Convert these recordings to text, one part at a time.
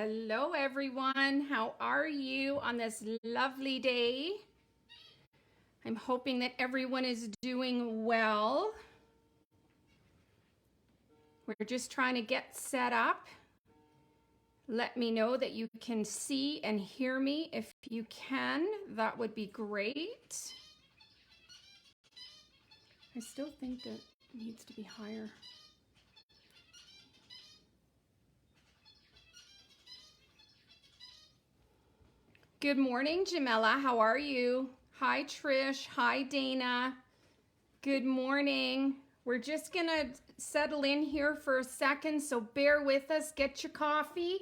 Hello everyone, how are you on this lovely day? I'm hoping that everyone is doing well. We're just trying to get set up. Let me know that you can see and hear me. If you can, that would be great. I still think that it needs to be higher. Good morning, Jamela. How are you? Hi, Trish. Hi, Dana. Good morning. We're just going to settle in here for a second, so bear with us. Get your coffee.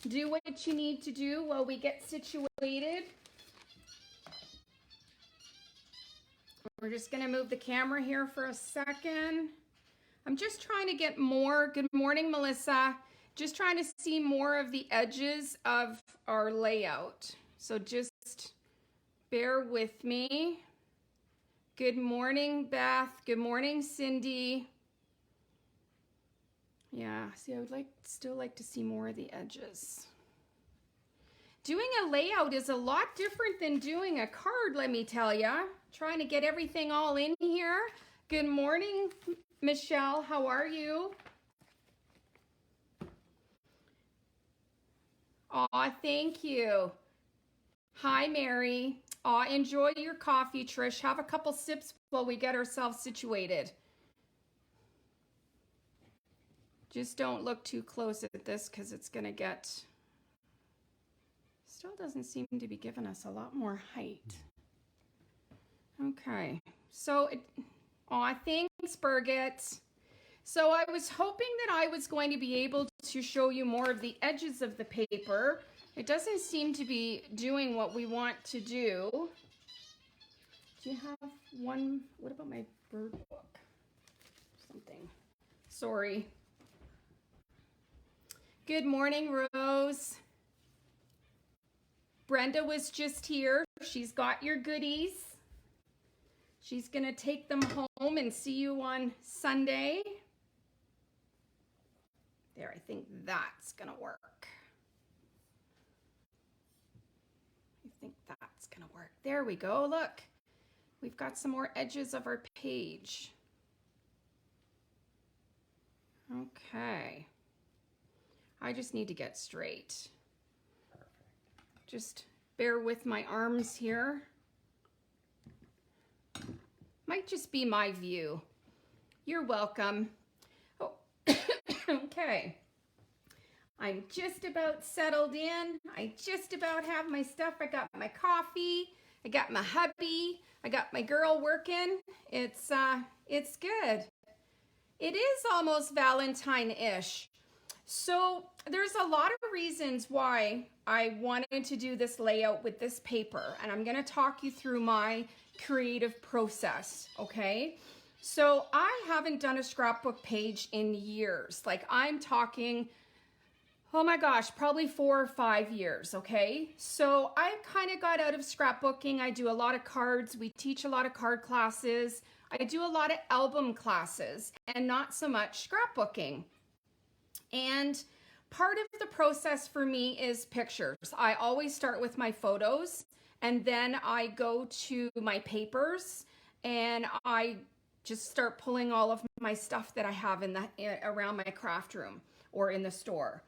Do what you need to do while we get situated. We're just going to move the camera here for a second. I'm just trying to get more. Good morning, Melissa. Just trying to see more of the edges of our layout. So just bear with me. Good morning, Beth. Good morning, Cindy. Yeah, see, I would still like to see more of the edges. Doing a layout is a lot different than doing a card, let me tell ya. Trying to get everything all in here. Good morning, Michelle. How are you? Aw, thank you. Hi, Mary. Aw, enjoy your coffee, Trish. Have a couple sips while we get ourselves situated. Just don't look too close at this because it's going to get... Still doesn't seem to be giving us a lot more height. Okay. So, aw, thanks, Birgit. So I was hoping that I was going to be able to show you more of the edges of the paper. It doesn't seem to be doing what we want to do. Do you have one? What about my bird book? Something. Sorry. Good morning, Rose. Brenda was just here. She's got your goodies. She's going to take them home and see you on Sunday. There, I think that's going to work. I think that's going to work. There we go. Look, we've got some more edges of our page. Okay. I just need to get straight. Perfect. Just bear with my arms here. Might just be my view. You're welcome. Oh, okay. I'm just about settled in. I just about have my stuff. I got my coffee. I got my hubby. I got my girl working. It's good. It is almost Valentine-ish. So there's a lot of reasons why I wanted to do this layout with this paper, and I'm going to talk you through my creative process, okay? So I haven't done a scrapbook page in years. Like, I'm talking, oh my gosh, probably 4 or 5 years, okay? So I kind of got out of scrapbooking. I do a lot of cards. We teach a lot of card classes. I do a lot of album classes and not so much scrapbooking. And part of the process for me is pictures. I always start with my photos, and then I go to my papers and I just start pulling all of my stuff that I have around my craft room or in the store.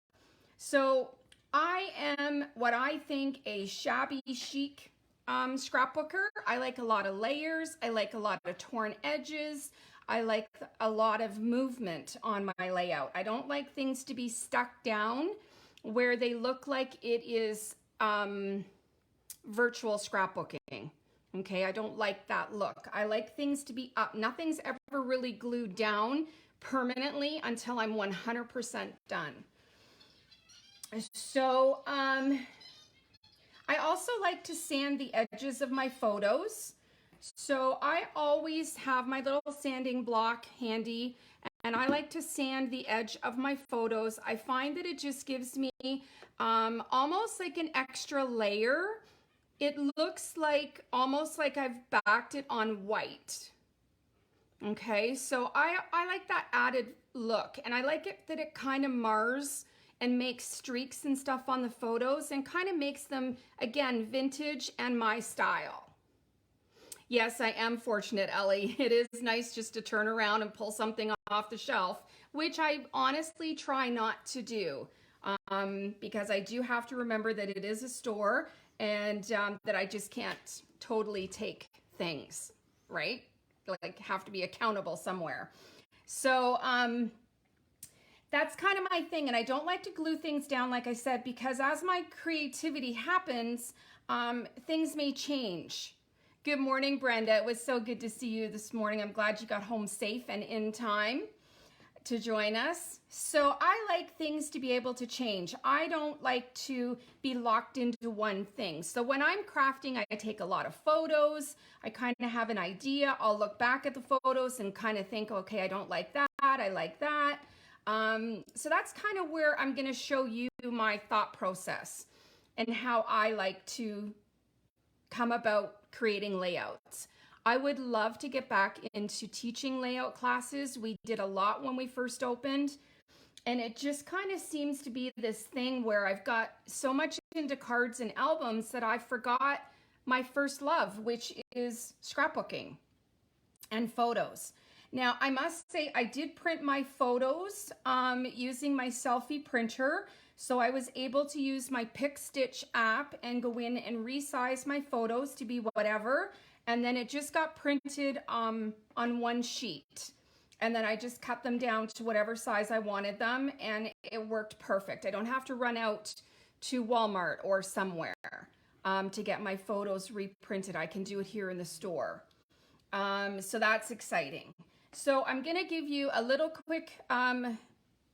So I am what I think a shabby chic scrapbooker. I like a lot of layers. I like a lot of torn edges. I like a lot of movement on my layout. I don't like things to be stuck down where they look like it is virtual scrapbooking. Okay, I don't like that look. I like things to be up. Nothing's ever really glued down permanently until I'm 100% done. So I also like to sand the edges of my photos. So I always have my little sanding block handy, and I like to sand the edge of my photos. I find that it just gives me almost like an extra layer. It looks like almost like I've backed it on white. Okay, so I like that added look, and I like it that it kind of mars and makes streaks and stuff on the photos and kind of makes them, again, vintage and my style. Yes, I am fortunate, Ellie. It is nice just to turn around and pull something off the shelf, which I honestly try not to do, because I do have to remember that it is a store and that I just can't totally take things, right? Like have to be accountable somewhere. So that's kind of my thing. And I don't like to glue things down, like I said, because as my creativity happens, things may change. Good morning, Brenda. It was so good to see you this morning. I'm glad you got home safe and in time to join us. So I like things to be able to change. I don't like to be locked into one thing. So when I'm crafting, I take a lot of photos. I kind of have an idea. I'll look back at the photos and kind of think, okay, I don't like that. I like that. So that's kind of where I'm going to show you my thought process and how I like to come about creating layouts. I would love to get back into teaching layout classes. We did a lot when we first opened, and it just kind of seems to be this thing where I've got so much into cards and albums that I forgot my first love, which is scrapbooking and photos. Now, I must say I did print my photos using my selfie printer. So I was able to use my Pick Stitch app and go in and resize my photos to be whatever. And then it just got printed on one sheet. And then I just cut them down to whatever size I wanted them. And it worked perfect. I don't have to run out to Walmart or somewhere to get my photos reprinted. I can do it here in the store. So that's exciting. So I'm going to give you a little quick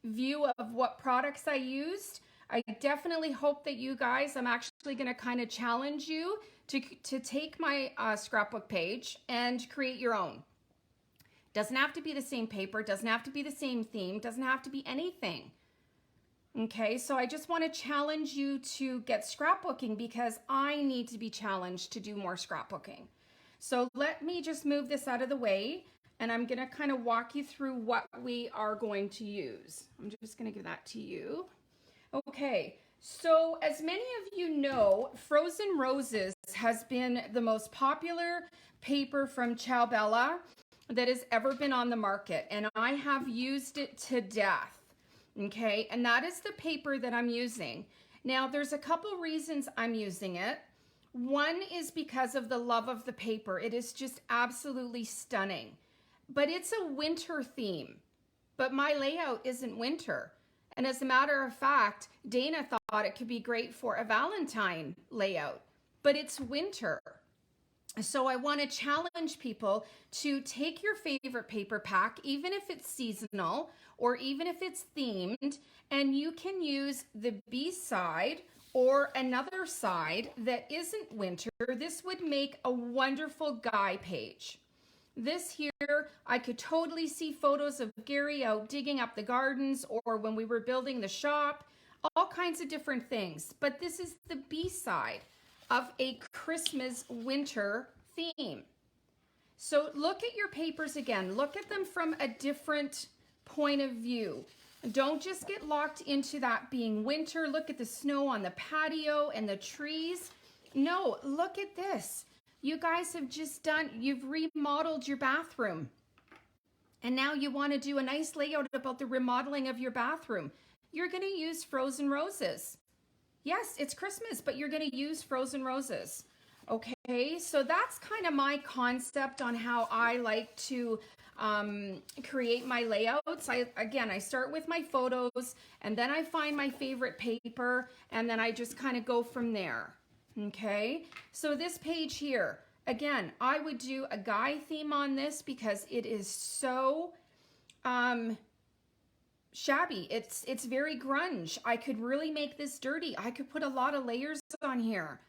view of what products I used. I definitely hope that you guys, I'm actually going to kind of challenge you to take my scrapbook page and create your own. Doesn't have to be the same paper, doesn't have to be the same theme, doesn't have to be anything. Okay, so I just want to challenge you to get scrapbooking because I need to be challenged to do more scrapbooking. So let me just move this out of the way. And I'm going to kind of walk you through what we are going to use. I'm just going to give that to you. Okay, so as many of you know, Frozen Roses has been the most popular paper from Ciao that has ever been on the market. And I have used it to death. Okay, and that is the paper that I'm using. Now, there's a couple reasons I'm using it. One is because of the love of the paper. It is just absolutely stunning. But it's a winter theme, but my layout isn't winter. And as a matter of fact, Dana thought it could be great for a Valentine layout, but it's winter. So I want to challenge people to take your favorite paper pack, even if it's seasonal or even if it's themed, and you can use the B side or another side that isn't winter. This would make a wonderful guy page. This here, I could totally see photos of Gary out digging up the gardens or when we were building the shop, all kinds of different things. But this is the B side of a Christmas winter theme. So look at your papers again. Look at them from a different point of view. Don't just get locked into that being winter. Look at the snow on the patio and the trees. No, look at this. You guys have just you've remodeled your bathroom. And now you want to do a nice layout about the remodeling of your bathroom. You're going to use Frozen Roses. Yes, it's Christmas, but you're going to use Frozen Roses. Okay, so that's kind of my concept on how I like to create my layouts. I start with my photos, and then I find my favorite paper, and then I just kind of go from there. Okay, so this page here, again, I would do a guy theme on this because it is so shabby. It's very grunge. I could really make this dirty. I could put a lot of layers on here.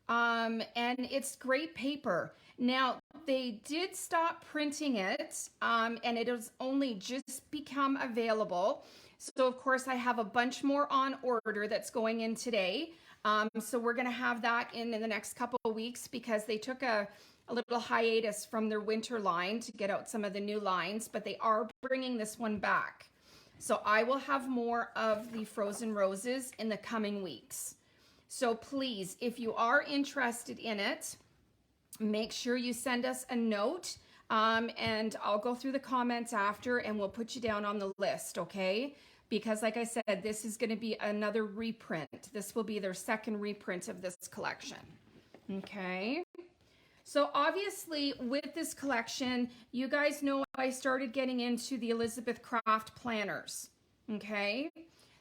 And it's great paper. Now, they did stop printing it, and it has only just become available. So, of course, I have a bunch more on order that's going in today. So we're going to have that in the next couple of weeks because they took a little hiatus from their winter line to get out some of the new lines, but they are bringing this one back. So I will have more of the frozen roses in the coming weeks. So please, if you are interested in it, make sure you send us a note, and I'll go through the comments after and we'll put you down on the list, okay? Because like I said, this is going to be another reprint. This will be their second reprint of this collection, okay? So obviously with this collection, you guys know I started getting into the Elizabeth Craft planners, okay?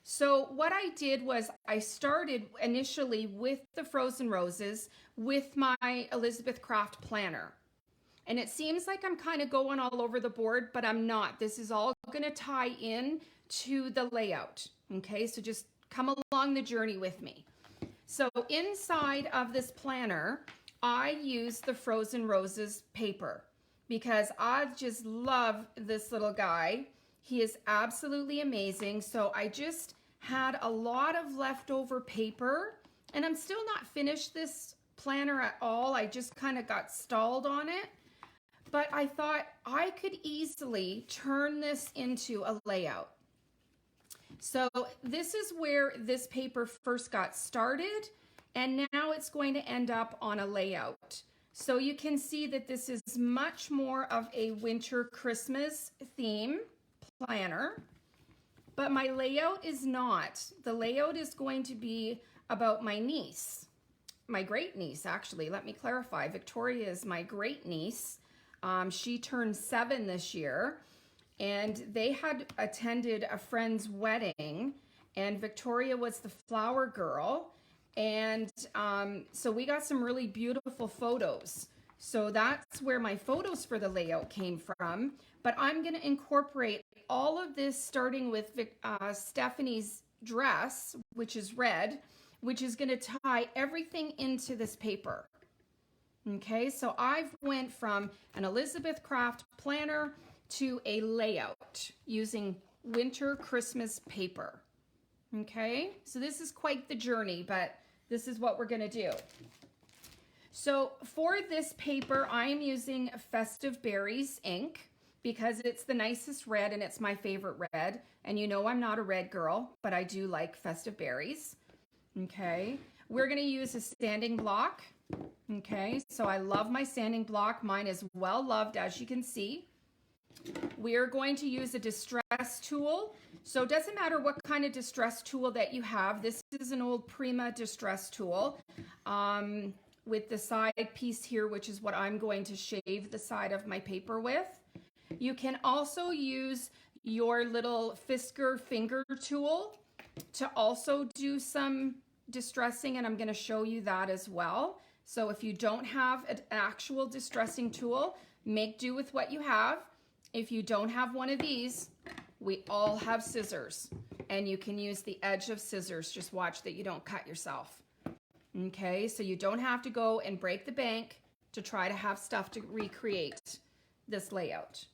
So what I did was I started initially with the frozen roses with my Elizabeth Craft planner. And it seems like I'm kind of going all over the board, but I'm not. This is all going to tie in to the layout. Okay, so just come along the journey with me. So inside of this planner, I use the frozen roses paper because I just love this little guy. He is absolutely amazing. So I just had a lot of leftover paper, and I'm still not finished this planner at all. I just kind of got stalled on it. But I thought I could easily turn this into a layout. So this is where this paper first got started, and now it's going to end up on a layout. So you can see that this is much more of a winter Christmas theme planner, but my layout is not. The layout is going to be about my niece, my great niece actually. Let me clarify. Victoria is my great niece. She turned 7 this year, and they had attended a friend's wedding, and Victoria was the flower girl. And so we got some really beautiful photos. So that's where my photos for the layout came from. But I'm going to incorporate all of this starting with Stephanie's dress, which is red, which is going to tie everything into this paper. Okay, so I've went from an Elizabeth Craft planner to a layout using winter Christmas paper. Okay, so this is quite the journey, but this is what we're going to do. So for this paper, I am using Festive Berries ink because it's the nicest red and it's my favorite red. And you know I'm not a red girl, but I do like Festive Berries. Okay, we're going to use a sanding block. Okay, so I love my sanding block. Mine is well loved, as you can see. We are going to use a distress tool. So it doesn't matter what kind of distress tool that you have. This is an old Prima distress tool with the side piece here, which is what I'm going to shave the side of my paper with. You can also use your little Fisker finger tool to also do some distressing, and I'm going to show you that as well. So if you don't have an actual distressing tool, make do with what you have. If you don't have one of these, we all have scissors, and you can use the edge of scissors. Just watch that you don't cut yourself. Okay, so you don't have to go and break the bank to try to have stuff to recreate this layout.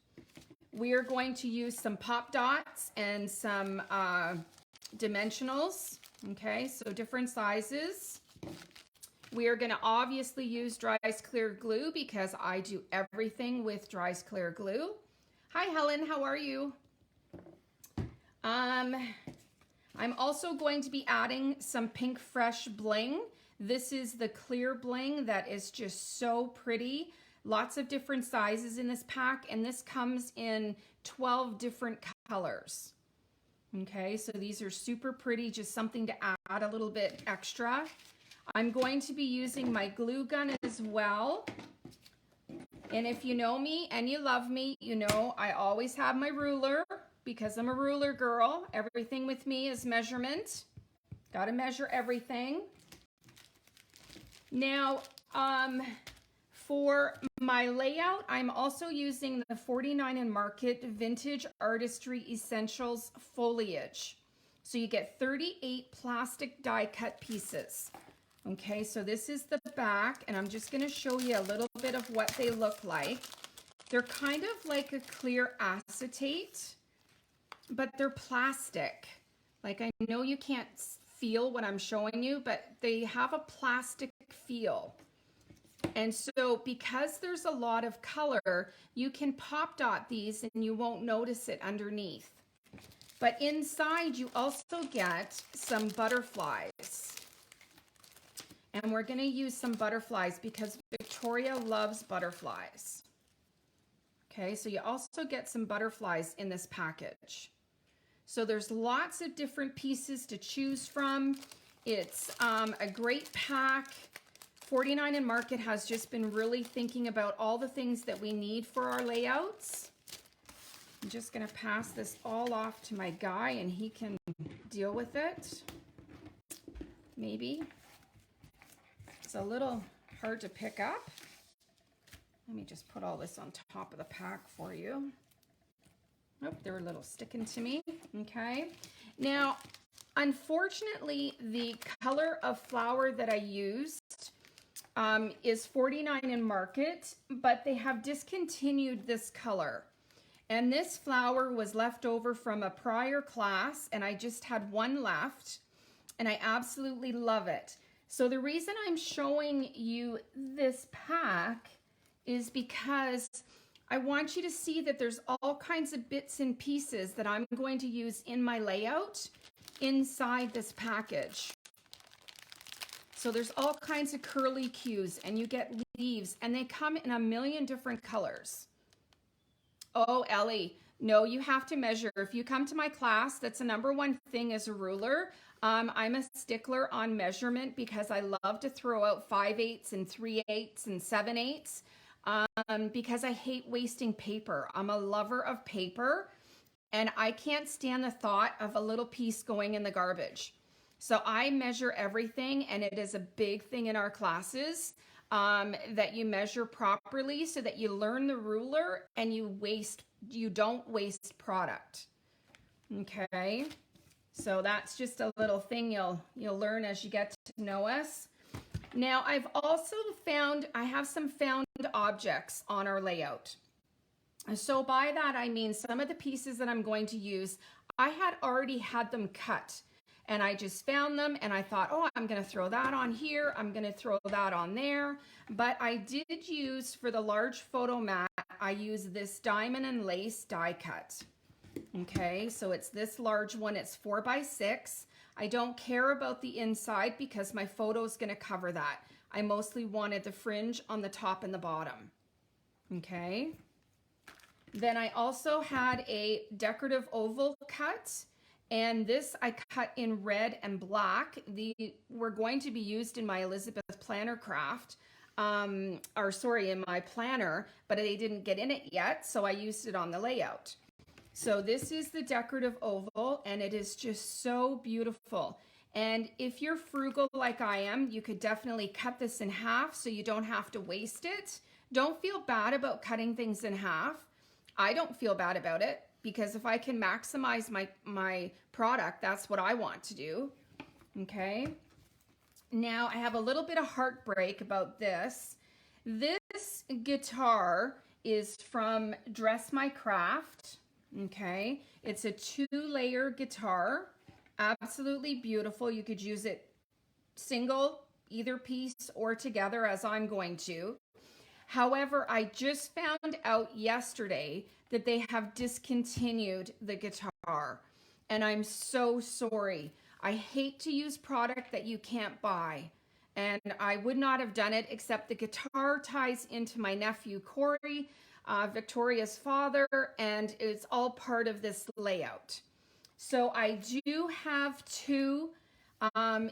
We are going to use some pop dots and some dimensionals. Okay, so different sizes. We are going to obviously use Dries Clear Glue because I do everything with Dries Clear Glue. Hi Helen, how are you? I'm also going to be adding some Pink Fresh bling. This is the clear bling that is just so pretty. Lots of different sizes in this pack, and this comes in 12 different colors. Okay, so these are super pretty, just something to add a little bit extra. I'm going to be using my glue gun as well. And if you know me and you love me, you know I always have my ruler because I'm a ruler girl. Everything with me is measurement. Got to measure everything. Now, for my layout, I'm also using the 49 and Market Vintage Artistry Essentials Foliage. So you get 38 plastic die cut pieces. Okay, so this is the back, and I'm just going to show you a little bit of what they look like. They're kind of like a clear acetate, but they're plastic. Like, I know you can't feel what I'm showing you, but they have a plastic feel. And so because there's a lot of color, you can pop dot these and you won't notice it underneath. But inside you also get some butterflies. And we're going to use some butterflies because Victoria loves butterflies. Okay, so you also get some butterflies in this package. So there's lots of different pieces to choose from. It's a great pack. 49 and Market has just been really thinking about all the things that we need for our layouts. I'm just going to pass this all off to my guy and he can deal with it. Maybe. It's a little hard to pick up. Let me just put all this on top of the pack for you. Nope, they're a little sticking to me. Okay. Now, unfortunately, the color of flower that I used is 49 in Market, but they have discontinued this color. And this flower was left over from a prior class, and I just had one left, and I absolutely love it. So the reason I'm showing you this pack is because I want you to see that there's all kinds of bits and pieces that I'm going to use in my layout inside this package. So there's all kinds of curly cues, and you get leaves, and they come in a million different colors. Oh, Ellie, no, you have to measure. If you come to my class, that's the number one thing is a ruler. I'm a stickler on measurement because I love to throw out 5/8 and 3/8 and 7/8 because I hate wasting paper. I'm a lover of paper, and I can't stand the thought of a little piece going in the garbage. So I measure everything, and it is a big thing in our classes that you measure properly so that you learn the ruler and you don't waste product. Okay, so that's just a little thing you'll learn as you get to know us. Now I've also I have some found objects on our layout. So by that I mean some of the pieces that I'm going to use, I had already had them cut. And I just found them and I thought, oh, I'm going to throw that on here. I'm going to throw that on there. But I did use, for the large photo mat, I used this diamond and lace die cut. Okay, so it's this large one. It's 4x6. I don't care about the inside because my photo is going to cover that. I mostly wanted the fringe on the top and the bottom. Okay. Then I also had a decorative oval cut. And this I cut in red and black. These were going to be used in my Elizabeth planner craft, in my planner, but they didn't get in it yet, so I used it on the layout. So this is the decorative oval, and it is just so beautiful. And if you're frugal like I am, you could definitely cut this in half so you don't have to waste it. Don't feel bad about cutting things in half. I don't feel bad about it, because if I can maximize my product, that's what I want to do. Okay. Now I have a little bit of heartbreak about this. This guitar is from Dress My Craft. Okay. It's a 2-layer guitar. Absolutely beautiful. You could use it single, either piece, or together, as I'm going to. However, I just found out yesterday that they have discontinued the guitar, and I'm so sorry. I hate to use product that you can't buy, and I would not have done it, except the guitar ties into my nephew Corey, Victoria's father, and it's all part of this layout. So I do have 2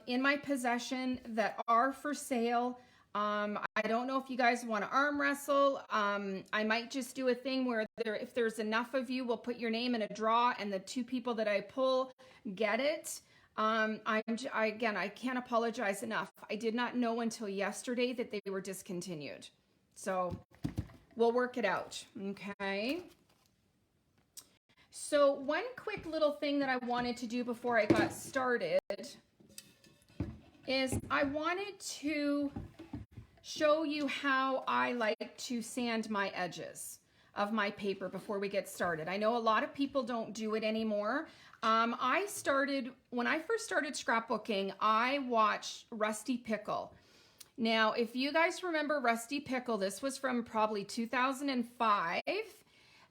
in my possession that are for sale. I don't know if you guys want to arm wrestle. I might just do a thing where if there's enough of you, we'll put your name in a draw, and the 2 people that I pull get it. Again, I can't apologize enough. I did not know until yesterday that they were discontinued. So we'll work it out. Okay. So one quick little thing that I wanted to do before I got started is I wanted to show you how I like to sand my edges of my paper before we get started. I know a lot of people don't do it anymore. When I first started scrapbooking, I watched Rusty Pickle. Now, if you guys remember Rusty Pickle, this was from probably 2005.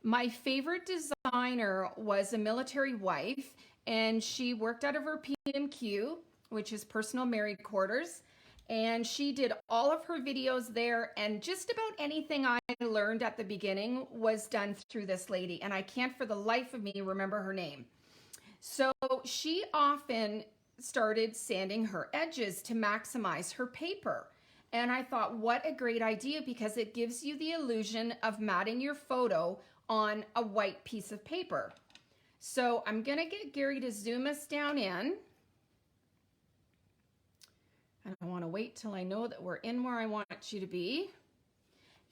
My favorite designer was a military wife, and she worked out of her PMQ, which is personal married quarters. And she did all of her videos there, and just about anything I learned at the beginning was done through this lady, and I can't for the life of me remember her name. So she often started sanding her edges to maximize her paper. And I thought, what a great idea, because it gives you the illusion of matting your photo on a white piece of paper. So I'm gonna get Gary to zoom us down in. And I want to wait till I know that we're in where I want you to be.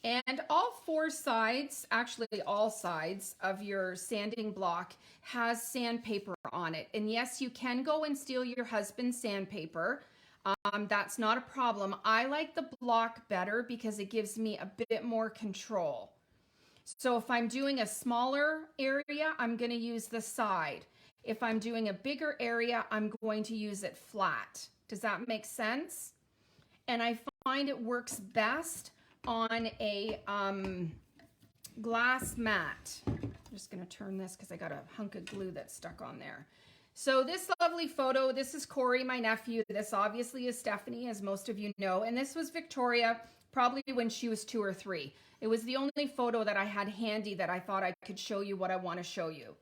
And all four sides, actually all sides of your sanding block has sandpaper on it. And yes, you can go and steal your husband's sandpaper. That's not a problem. I like the block better because it gives me a bit more control. So if I'm doing a smaller area, I'm going to use the side. If I'm doing a bigger area, I'm going to use it flat. Does that make sense? And I find it works best on a glass mat. I'm just going to turn this because I got a hunk of glue that's stuck on there. So this lovely photo, this is Corey, my nephew. This obviously is Stephanie, as most of you know. And this was Victoria, probably when she was 2 or 3. It was the only photo that I had handy that I thought I could show you what I want to show you.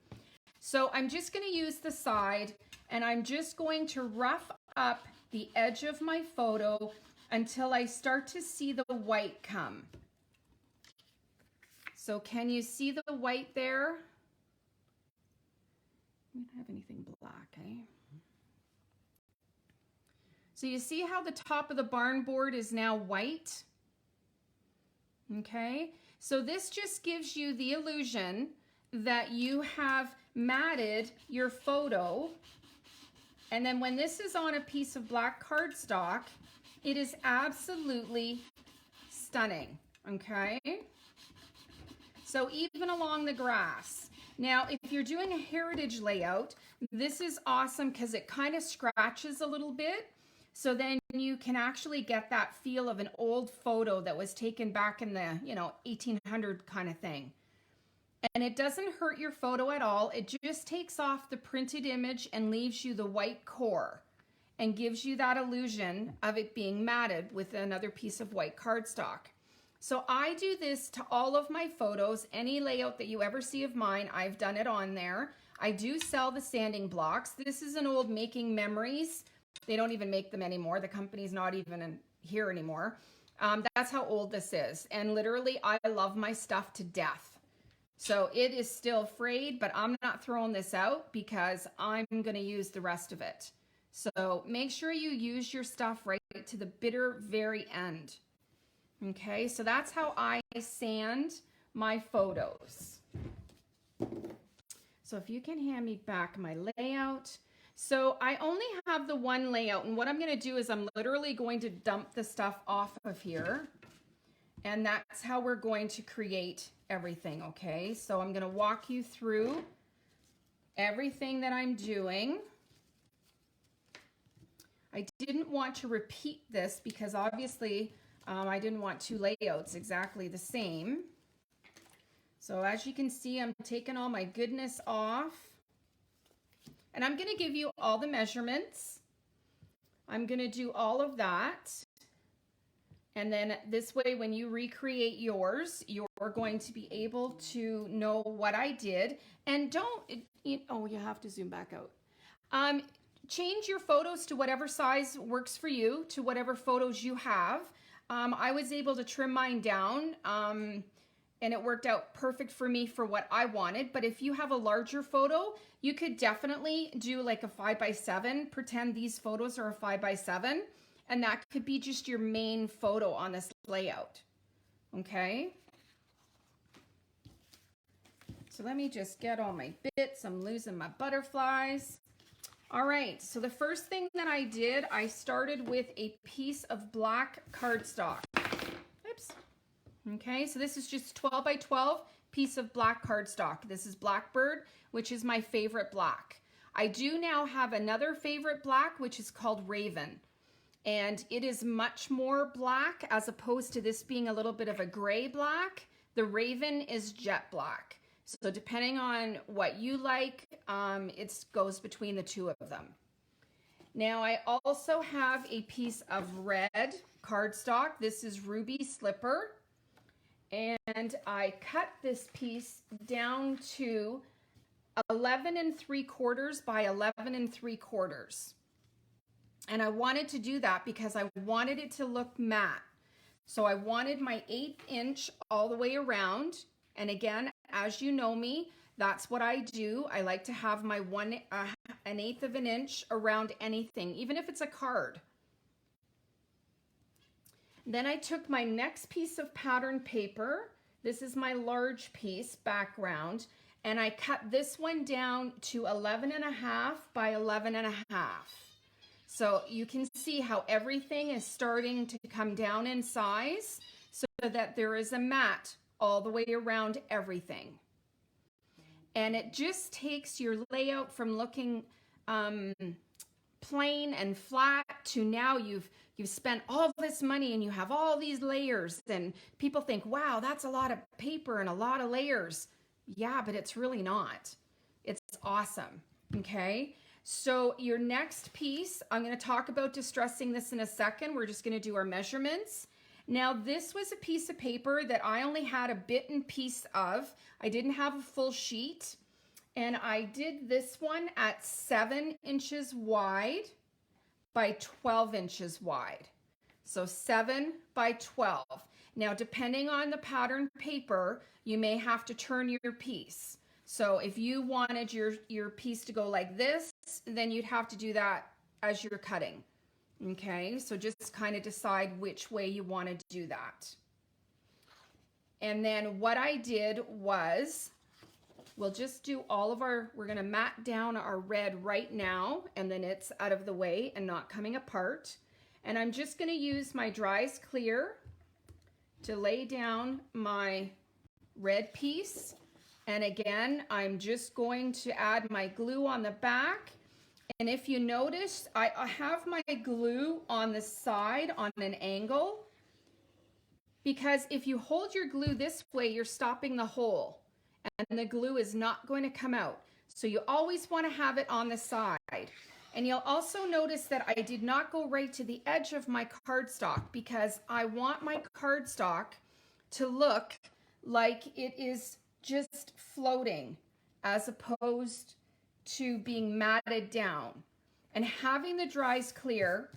So I'm just going to use the side, and I'm just going to rough up the edge of my photo until I start to see the white come. So can you see the white there? I don't have anything black, eh? So you see how the top of the barn board is now white? Okay, so this just gives you the illusion that you have matted your photo, and then when this is on a piece of black cardstock, it is absolutely stunning, okay? So even along the grass. Now, if you're doing a heritage layout, this is awesome because it kind of scratches a little bit. So then you can actually get that feel of an old photo that was taken back in the, 1800 kind of thing. And it doesn't hurt your photo at all. It just takes off the printed image and leaves you the white core and gives you that illusion of it being matted with another piece of white cardstock. So I do this to all of my photos. Any layout that you ever see of mine, I've done it on there. I do sell the sanding blocks. This is an old Making Memories. They don't even make them anymore. The company's not even here anymore. That's how old this is. And literally, I love my stuff to death. So it is still frayed, but I'm not throwing this out because I'm going to use the rest of it. So make sure you use your stuff right to the bitter very end. Okay, so that's how I sand my photos. So if you can hand me back my layout. So I only have the one layout, and what I'm going to do is I'm literally going to dump the stuff off of here, and that's how we're going to create everything, okay? So I'm going to walk you through everything that I'm doing. I didn't want to repeat this because obviously I didn't want two layouts exactly the same. So as you can see, I'm taking all my goodness off. And I'm going to give you all the measurements. I'm going to do all of that. And then this way, when you recreate yours, you're going to be able to know what I did. And don't, oh, you have to zoom back out. Change your photos to whatever size works for you, to whatever photos you have. I was able to trim mine down. And it worked out perfect for me for what I wanted. But if you have a larger photo, you could definitely do like a 5x7. Pretend these photos are a 5x7. And that could be just your main photo on this layout. Okay? So let me just get all my bits. I'm losing my butterflies. All right, so the first thing that I did, I started with a piece of black cardstock. Oops. Okay, so this is just 12 by 12 piece of black cardstock. This is Blackbird, which is my favorite black. I do now have another favorite black, which is called Raven. And it is much more black as opposed to this being a little bit of a gray black. The Raven is jet black. So depending on what you like, it goes between the two of them. Now I also have a piece of red cardstock. This is Ruby Slipper. And I cut this piece down to 11 3/4 by 11 3/4. And I wanted to do that because I wanted it to look matte. So I wanted my 1/8 inch all the way around. And again, as you know me, that's what I do. I like to have my 1/8 of an inch around anything, even if it's a card. Then I took my next piece of pattern paper. This is my large piece background. And I cut this one down to 11.5 by 11.5. So you can see how everything is starting to come down in size so that there is a mat all the way around everything. And it just takes your layout from looking plain and flat to now you've spent all this money and you have all these layers, and people think, wow, that's a lot of paper and a lot of layers. Yeah, but it's really not. It's awesome. Okay. So your next piece, I'm going to talk about distressing this in a second. We're just going to do our measurements. Now this was a piece of paper that I only had a bit and piece of. I didn't have a full sheet. And I did this one at 7 inches wide by 12 inches wide. So 7 by 12. Now, depending on the pattern paper, you may have to turn your piece. So if you wanted your piece to go like this, then you'd have to do that as you're cutting. Okay, so just kind of decide which way you want to do that. And then what I did was, we'll just do we're going to mat down our red right now, and then it's out of the way and not coming apart. And I'm just going to use my Dries Clear to lay down my red piece. And again, I'm just going to add my glue on the back. And if you notice, I have my glue on the side on an angle, because if you hold your glue this way, you're stopping the hole and the glue is not going to come out. So you always want to have it on the side. And you'll also notice that I did not go right to the edge of my cardstock because I want my cardstock to look like it is just floating as opposed to being matted down. And having the Dries Clear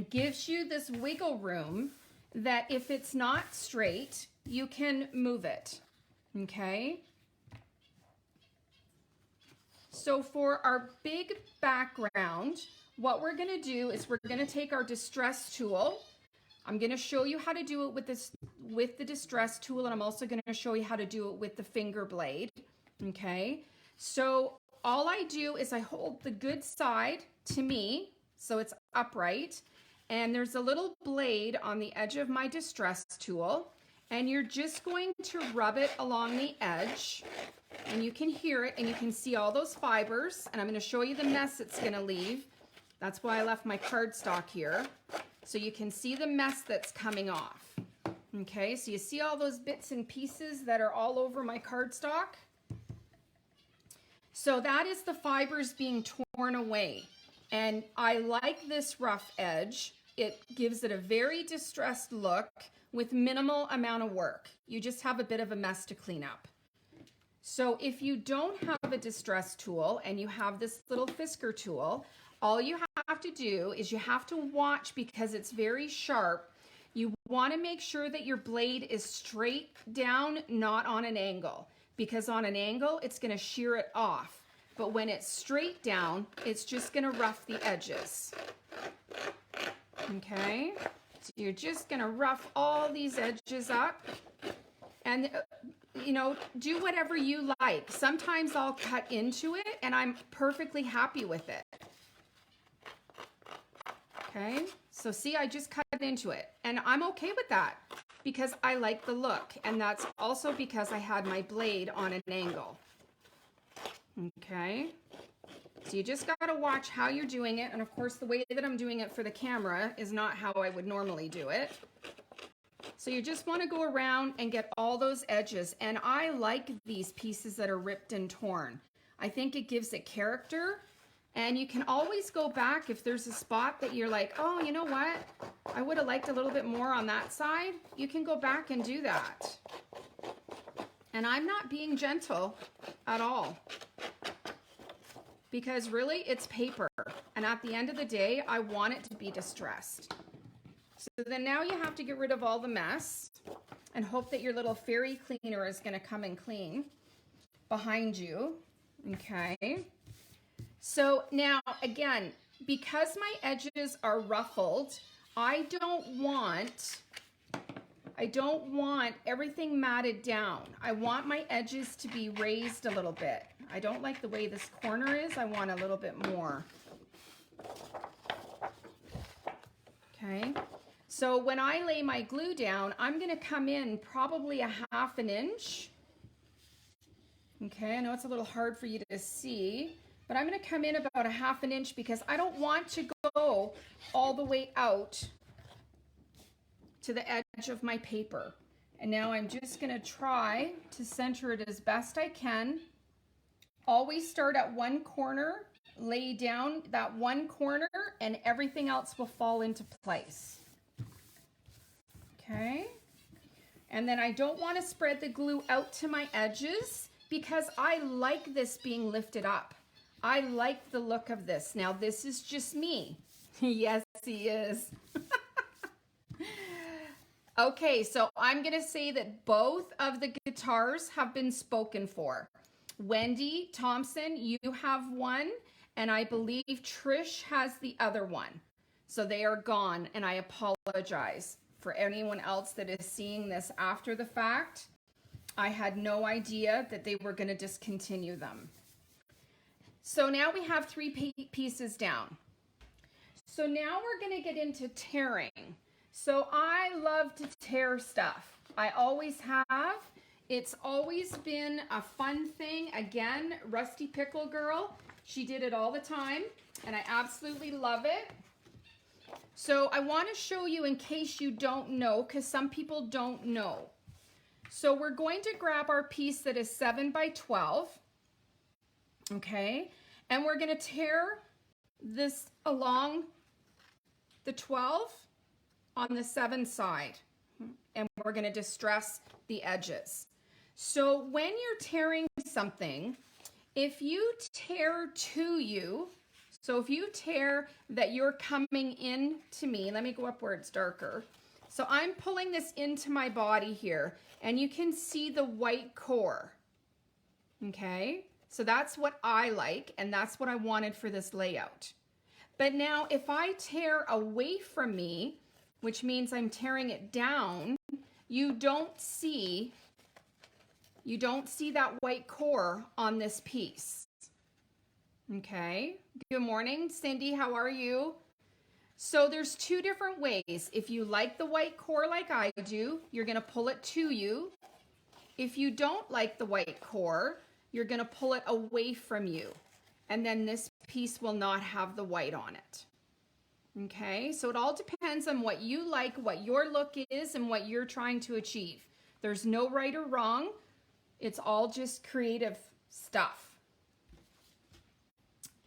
gives you this wiggle room that if it's not straight, you can move it. Okay? So for our big background, what we're going to do is we're going to take our distress tool. I'm going to show you how to do it with the distress tool, and I'm also going to show you how to do it with the finger blade. Okay? So all I do is I hold the good side to me, so it's upright, and there's a little blade on the edge of my distress tool, and you're just going to rub it along the edge, and you can hear it, and you can see all those fibers, and I'm going to show you the mess it's going to leave. That's why I left my cardstock here, so you can see the mess that's coming off. Okay, so you see all those bits and pieces that are all over my cardstock? So that is the fibers being torn away. And I like this rough edge. It gives it a very distressed look with minimal amount of work. You just have a bit of a mess to clean up. So if you don't have a distress tool and you have this little Fisker tool, all you have to do is you have to watch, because it's very sharp. You want to make sure that your blade is straight down, not on an angle, because on an angle, it's going to shear it off. But when it's straight down, it's just going to rough the edges. Okay, so you're just going to rough all these edges up, and you know, do whatever you like. Sometimes I'll cut into it and I'm perfectly happy with it. Okay, so see, I just cut into it and I'm okay with that because I like the look, and that's also because I had my blade on an angle. Okay, so you just got to watch how you're doing it, and of course the way that I'm doing it for the camera is not how I would normally do it. So you just want to go around and get all those edges. And I like these pieces that are ripped and torn. I think it gives it character. And you can always go back if there's a spot that you're like, oh, you know what? I would have liked a little bit more on that side. You can go back and do that. And I'm not being gentle at all. Because really, it's paper. And at the end of the day, I want it to be distressed. So then now you have to get rid of all the mess and hope that your little fairy cleaner is going to come and clean behind you. Okay. So now, again, because my edges are ruffled, I don't want everything matted down. I want my edges to be raised a little bit. I don't like the way this corner is. I want a little bit more. Okay. So when I lay my glue down, I'm going to come in probably a 1/2 inch. Okay, I know it's a little hard for you to see, but I'm going to come in about a 1/2 inch because I don't want to go all the way out to the edge of my paper. And now I'm just going to try to center it as best I can. Always start at one corner, lay down that one corner, and everything else will fall into place. Okay. And then I don't want to spread the glue out to my edges because I like this being lifted up. I like the look of this. Now this is just me. Yes, he is. Okay, so I'm going to say that both of the guitars have been spoken for. Wendy Thompson, you have one, and I believe Trish has the other one. So they are gone, and I apologize for anyone else that is seeing this after the fact. I had no idea that they were going to discontinue them. So now we have 3 pieces down. So now we're going to get into tearing. So I love to tear stuff. I always have. It's always been a fun thing. Again, Rusty Pickle Girl, she did it all the time, and I absolutely love it. So I want to show you in case you don't know, because some people don't know. So we're going to grab our piece that is 7 by 12, okay, and we're going to tear this along the 12 on the 7 side, and we're going to distress the edges. So when you're tearing something, if you tear to you, so if you tear that you're coming in to me, let me go up where it's darker. So I'm pulling this into my body here, and you can see the white core, okay? So that's what I like, and that's what I wanted for this layout. But now if I tear away from me, which means I'm tearing it down, you don't see that white core on this piece. Okay, good morning, Cindy, how are you? So there's 2 different ways. If you like the white core like I do, you're gonna pull it to you. If you don't like the white core, you're gonna pull it away from you. And then this piece will not have the white on it. Okay, so it all depends on what you like, what your look is, and what you're trying to achieve. There's no right or wrong. It's all just creative stuff.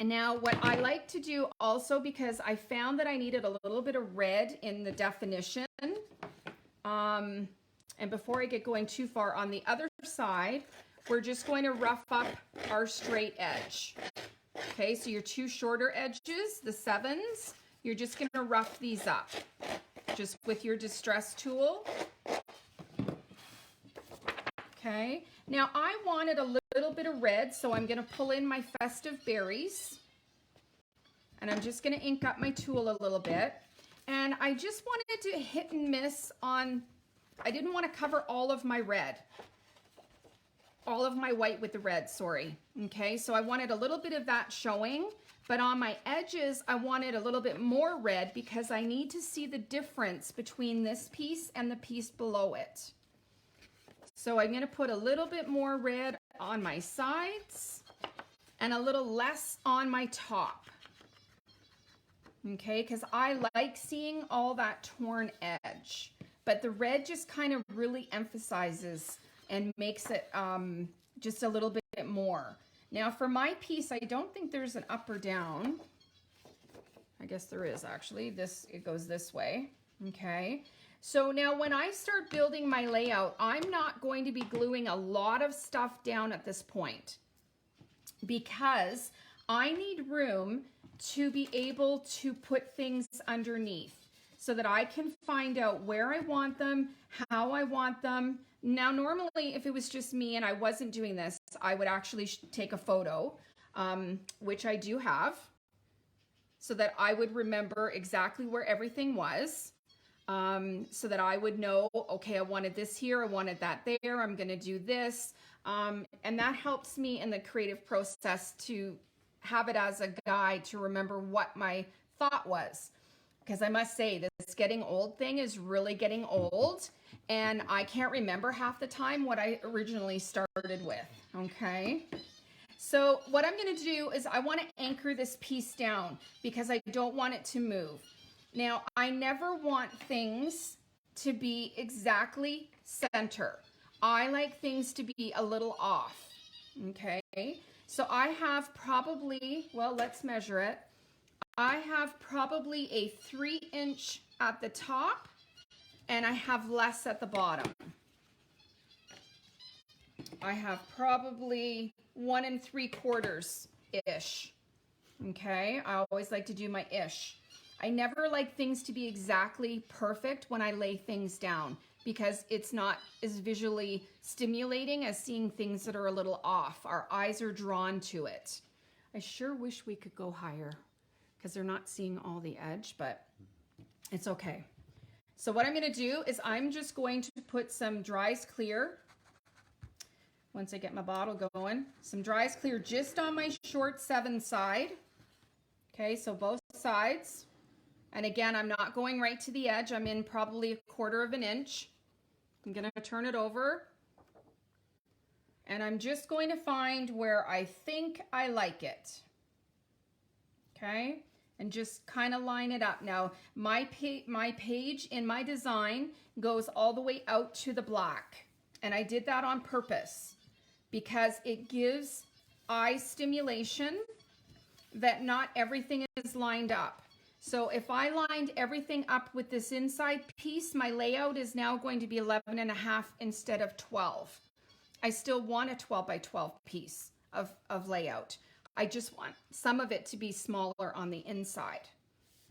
And now what I like to do also, because I found that I needed a little bit of red in the definition, and before I get going too far, on the other side, we're just going to rough up our straight edge. Okay, so your 2 shorter edges, the 7s, you're just going to rough these up just with your distress tool. Okay, now I wanted a little bit of red, so I'm going to pull in my festive berries, and I'm just going to ink up my tool a little bit. And I just wanted to hit and miss on, I didn't want to cover all of my red, all of my white with the red, sorry. Okay, so I wanted a little bit of that showing, but on my edges, I wanted a little bit more red because I need to see the difference between this piece and the piece below it. So I'm going to put a little bit more red on my sides and a little less on my top. Okay, because I like seeing all that torn edge. but the red just kind of really emphasizes and makes it just a little bit more. Now for my piece, I don't think there's an up or down. I guess there is actually. It goes this way. Okay. So now when I start building my layout, I'm not going to be gluing a lot of stuff down at this point because I need room to be able to put things underneath so that I can find out where I want them, how I want them. Now, normally, if it was just me and I wasn't doing this, I would actually take a photo, which I do have, so that I would remember exactly where everything was, so that I would know, okay, I wanted this here, I wanted that there, I'm going to do this. And that helps me in the creative process to have it as a guide to remember what my thought was. Because I must say, this getting old thing is really getting old, and I can't remember half the time what I originally started with, okay? So what I'm gonna do is I wanna anchor this piece down because I don't want it to move. Now, I never want things to be exactly center. I like things to be a little off, okay? So I have probably, well, let's measure it. I have probably a 3-inch at the top and I have less at the bottom. I have probably 1 3/4-ish. Okay, I always like to do my ish. I never like things to be exactly perfect when I lay things down because it's not as visually stimulating as seeing things that are a little off. Our eyes are drawn to it. I sure wish we could go higher because they're not seeing all the edge, but it's okay. So what I'm going to do is I'm just going to put some Dries Clear, once I get my bottle going, some Dries Clear just on my short 7 side. Okay, so both sides. And again, I'm not going right to the edge. I'm in probably 1/4 of an inch. I'm going to turn it over. And I'm just going to find where I think I like it. Okay, and just kind of line it up. Now, my page in my design goes all the way out to the black. And I did that on purpose because it gives eye stimulation that not everything is lined up. So if I lined everything up with this inside piece, my layout is now going to be 11.5 instead of 12. I still want a 12 by 12 piece of layout. I just want some of it to be smaller on the inside.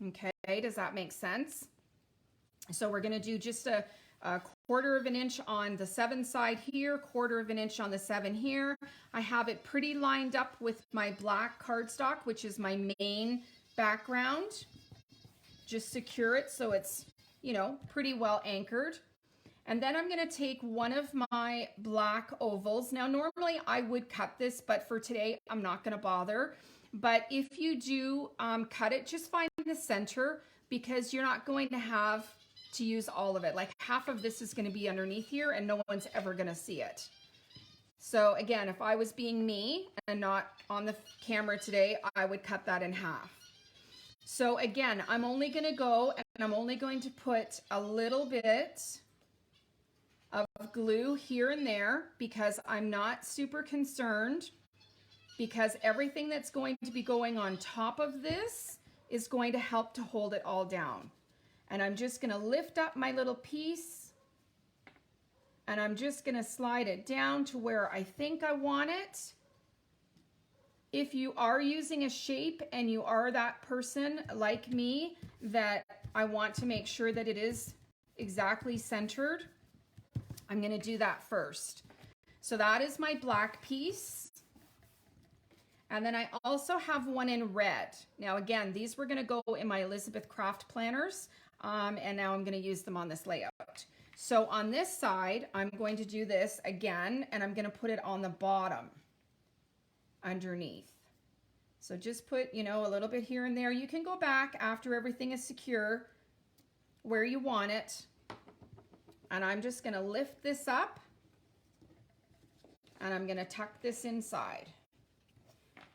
Okay, does that make sense? So we're going to do just a 1/4 of an inch on the 7 side here, 1/4 of an inch on the 7 here. I have it pretty lined up with my black cardstock, which is my main background. Just secure it so it's, you know, pretty well anchored. And then I'm going to take one of my black ovals. Now, normally I would cut this, but for today, I'm not going to bother. But if you do cut it, just find the center because you're not going to have to use all of it. Like half of this is going to be underneath here and no one's ever going to see it. So again, if I was being me and not on the camera today, I would cut that in half. So again, I'm only going to go and I'm only going to put a little bit of glue here and there because I'm not super concerned because everything that's going to be going on top of this is going to help to hold it all down. And I'm just going to lift up my little piece and I'm just going to slide it down to where I think I want it. If you are using a shape and you are that person like me that I want to make sure that it is exactly centered, I'm going to do that first. So that is my black piece. And then I also have one in red. Now again, these were going to go in my Elizabeth Craft planners, and now I'm going to use them on this layout. So on this side, I'm going to do this again, and I'm going to put it on the bottom underneath. So just put, you know, a little bit here and there. You can go back after everything is secure where you want it. And I'm just going to lift this up and I'm going to tuck this inside.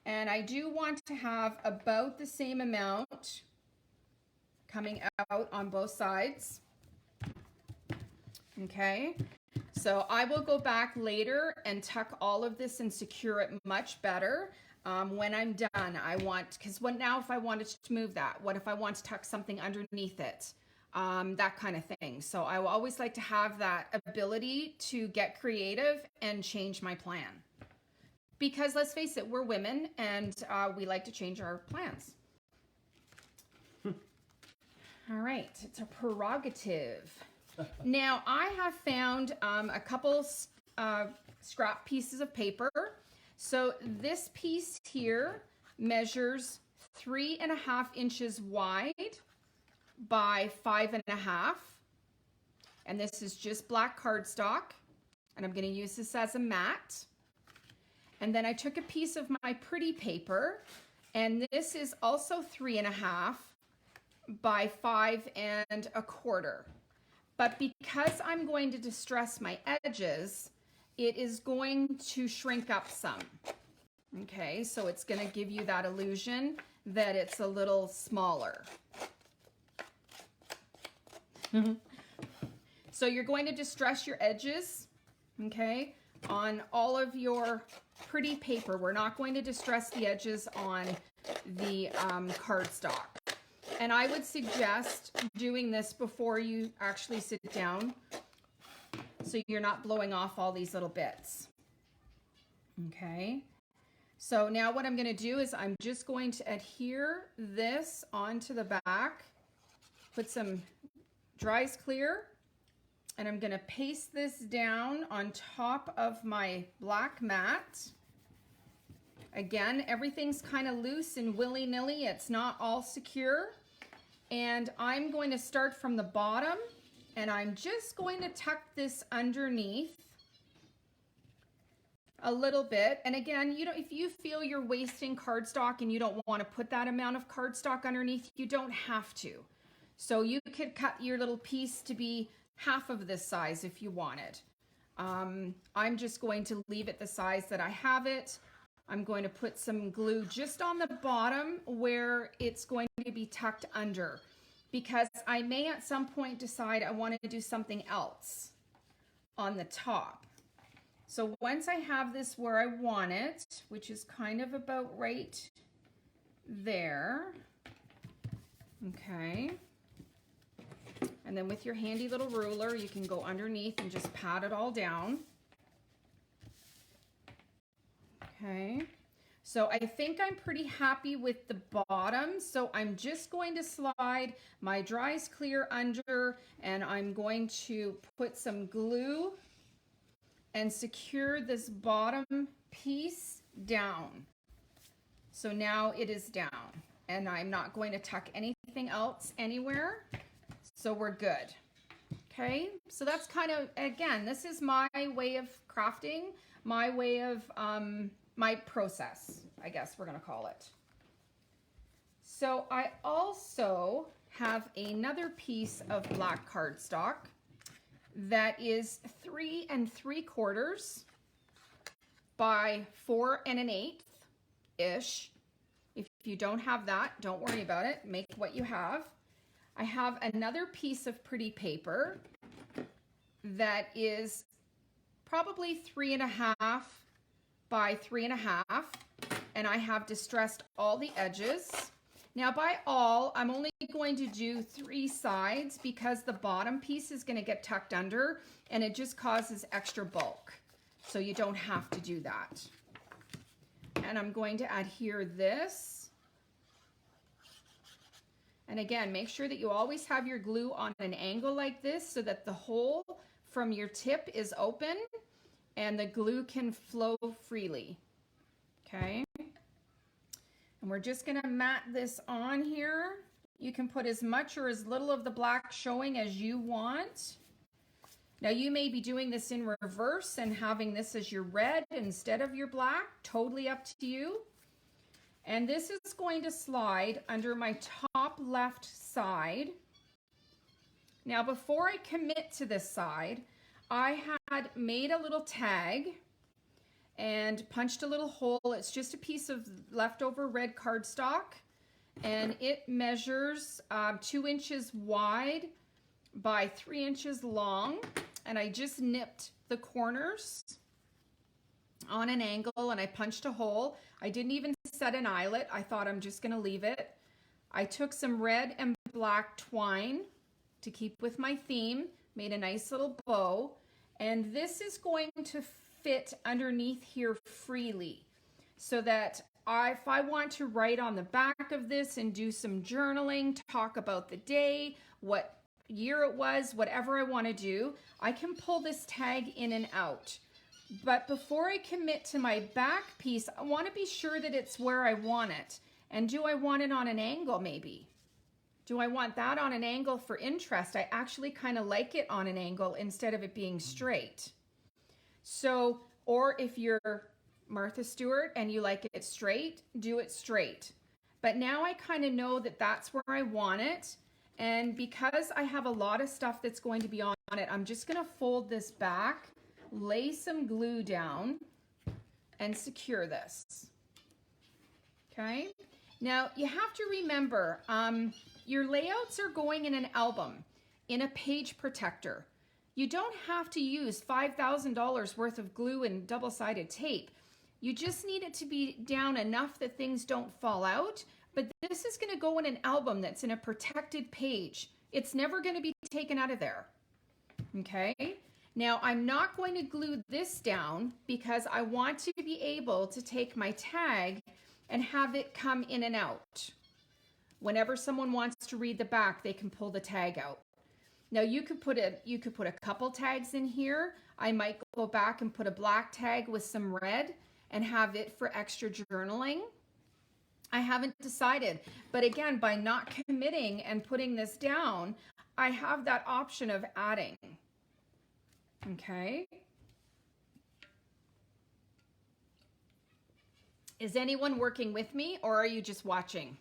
And I do want to have about the same amount coming out on both sides. Okay, so I will go back later and tuck all of this and secure it much better. When I'm done, because now if I wanted to move that, what if I want to tuck something underneath it? That kind of thing. So I will always like to have that ability to get creative and change my plan. Because let's face it, we're women and we like to change our plans. All right, it's a prerogative. Now I have found a couple scrap pieces of paper. So this piece here measures 3.5 inches wide by 5.5. And this is just black cardstock. And I'm going to use this as a mat. And then I took a piece of my pretty paper. And this is also 3.5 by 5.25. But because I'm going to distress my edges, it is going to shrink up some. Okay, so it's going to give you that illusion that it's a little smaller. So you're going to distress your edges, okay, on all of your pretty paper. We're not going to distress the edges on the cardstock. And I would suggest doing this before you actually sit down, so you're not blowing off all these little bits. Okay, so now what I'm going to do is I'm just going to adhere this onto the back, put some Dry's Clear, and I'm going to paste this down on top of my black mat. Again, everything's kind of loose and willy-nilly. It's not all secure. And I'm going to start from the bottom, and I'm just going to tuck this underneath a little bit. And again, if you feel you're wasting cardstock and you don't want to put that amount of cardstock underneath, you don't have to. So you could cut your little piece to be half of this size if you wanted. I'm just going to leave it the size that I have it. I'm going to put some glue just on the bottom where it's going to be tucked under, because I may at some point decide I want to do something else on the top. So once I have this where I want it, which is kind of about right there, okay, and then with your handy little ruler, you can go underneath and just pat it all down. Okay, so I think I'm pretty happy with the bottom. So I'm just going to slide my Dry's Clear under, and I'm going to put some glue and secure this bottom piece down. So now it is down, and I'm not going to tuck anything else anywhere. So we're good. Okay, so that's kind of, again, this is my way of crafting, my way of my process, I guess we're going to call it. So I also have another piece of black cardstock that is 3 3/4 by 4 1/8 ish. If you don't have that, don't worry about it. Make what you have. I have another piece of pretty paper that is probably 3.5 by 3.5, and I have distressed all the edges. Now by all, I'm only going to do 3 sides because the bottom piece is going to get tucked under and it just causes extra bulk. So you don't have to do that. And I'm going to adhere this. And again, make sure that you always have your glue on an angle like this so that the hole from your tip is open and the glue can flow freely. Okay. And we're just going to mat this on here. You can put as much or as little of the black showing as you want. Now you may be doing this in reverse and having this as your red instead of your black. Totally up to you. And this is going to slide under my top left side. Now before I commit to this side, I had made a little tag and punched a little hole. It's just a piece of leftover red cardstock, and it measures 2 inches wide by 3 inches long. and I just nipped the corners on an angle and I punched a hole. I didn't even set an eyelet. I thought I'm just gonna leave it. I took some red and black twine to keep with my theme, made a nice little bow, and this is going to fit underneath here freely so that if I want to write on the back of this and do some journaling, talk about the day, what year it was, whatever I want to do, I can pull this tag in and out. But before I commit to my back piece, I want to be sure that it's where I want it. And do I want it on an angle maybe? Do I want that on an angle for interest? I actually kind of like it on an angle instead of it being straight. So, or if you're Martha Stewart and you like it straight, do it straight. But now I kind of know that that's where I want it. And because I have a lot of stuff that's going to be on it, I'm just going to fold this back, lay some glue down, and secure this. Okay? Now, you have to remember, your layouts are going in an album, in a page protector. You don't have to use $5,000 worth of glue and double-sided tape. You just need it to be down enough that things don't fall out, but this is going to go in an album that's in a protected page. It's never going to be taken out of there. Okay? Now, I'm not going to glue this down because I want to be able to take my tag and have it come in and out. Whenever someone wants to read the back, they can pull the tag out. Now you could put a couple tags in here. I might go back and put a black tag with some red and have it for extra journaling. I haven't decided, but again, by not committing and putting this down, I have that option of adding. Okay. Is anyone working with me or are you just watching?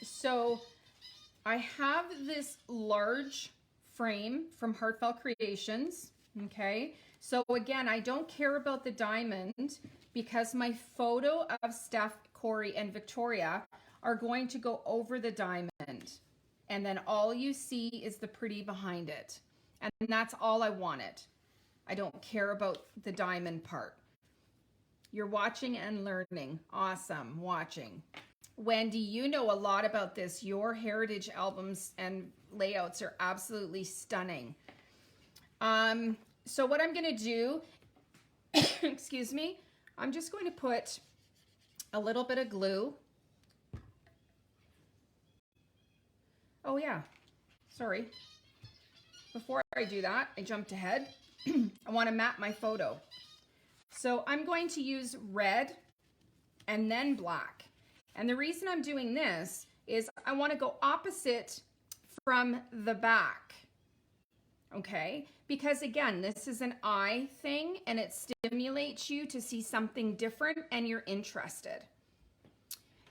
So I have this large frame from Heartfelt Creations, okay? So again, I don't care about the diamond because my photo of Steph, Corey, and Victoria are going to go over the diamond. And then all you see is the pretty behind it. And that's all I wanted. I don't care about the diamond part. You're watching and learning. Awesome, watching. Wendy, you know a lot about this. Your heritage albums and layouts are absolutely stunning. So what I'm going to do, excuse me, I'm just going to put a little bit of glue. Oh yeah, sorry. Before I do that, I jumped ahead. I want to map my photo. So I'm going to use red and then black. And the reason I'm doing this is I want to go opposite from the back. Okay? Because again, this is an eye thing and it stimulates you to see something different and you're interested.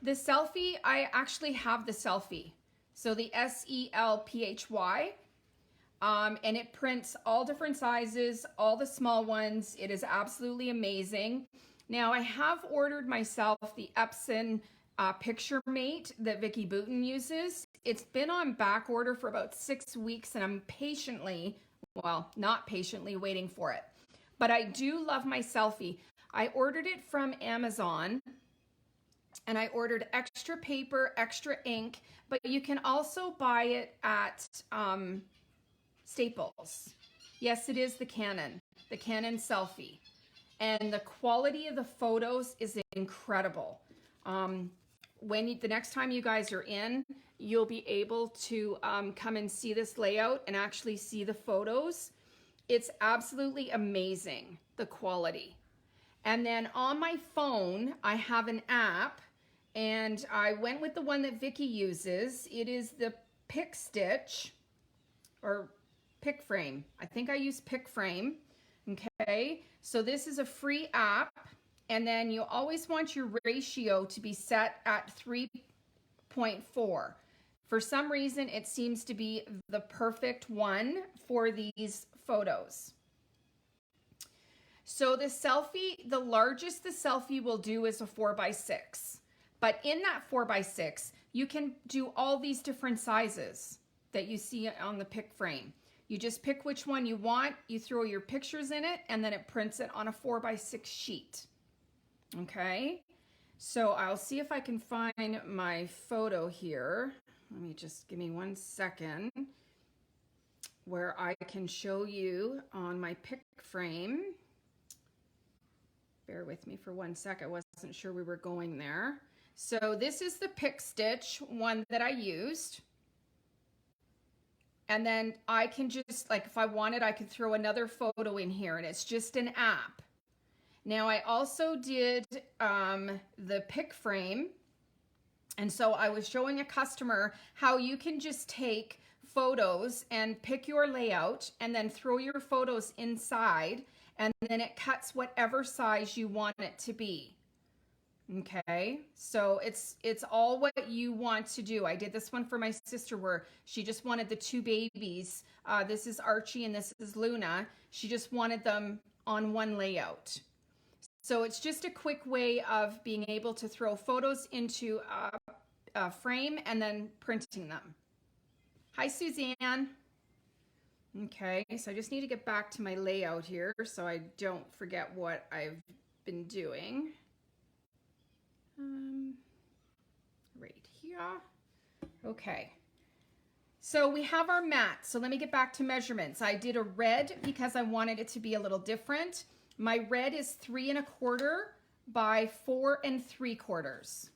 The selfie, I actually have the selfie. So the SELPHY. And it prints all different sizes, all the small ones. It is absolutely amazing. Now I have ordered myself the Epson Picture Mate that Vicki Booten uses. It's been on back order for about 6 weeks and I'm patiently, well, not patiently waiting for it. But I do love my selfie. I ordered it from Amazon and I ordered extra paper, extra ink, but you can also buy it at Staples. Yes, it is the Canon selfie. And the quality of the photos is incredible. The next time you guys are in, you'll be able to come and see this layout and actually see the photos. It's absolutely amazing, the quality. And then on my phone, I have an app and I went with the one that Vicki uses. It is the Pick Stitch or Pick Frame. I think I use Pick Frame. Okay, so this is a free app, and then you always want your ratio to be set at 3.4. For some reason, it seems to be the perfect one for these photos. So the selfie, the largest the selfie will do is a 4x6. But in that 4x6, you can do all these different sizes. that you see on the pick frame. You just pick which one you want, you throw your pictures in it, and then it prints it on a 4x6 sheet. Okay, so I'll see if I can find my photo here. Let me just give me 1 second where I can show you on my pick frame. Bear with me for 1 sec. I wasn't sure we were going there. So this is the pick stitch one that I used. And then I can just, like, if I wanted, I could throw another photo in here, and it's just an app. Now I also did the pick frame. And so I was showing a customer how you can just take photos and pick your layout and then throw your photos inside, and then it cuts whatever size you want it to be. Okay, so it's all what you want to do. I did this one for my sister where she just wanted the 2 babies. This is Archie and this is Luna. She just wanted them on one layout. So it's just a quick way of being able to throw photos into a frame and then printing them. Hi, Suzanne. Okay, so I just need to get back to my layout here so I don't forget what I've been doing. Right here. Okay, so we have our mat. So let me get back to measurements. I did a red because I wanted it to be a little different. My red is 3 1/4 by 4 3/4.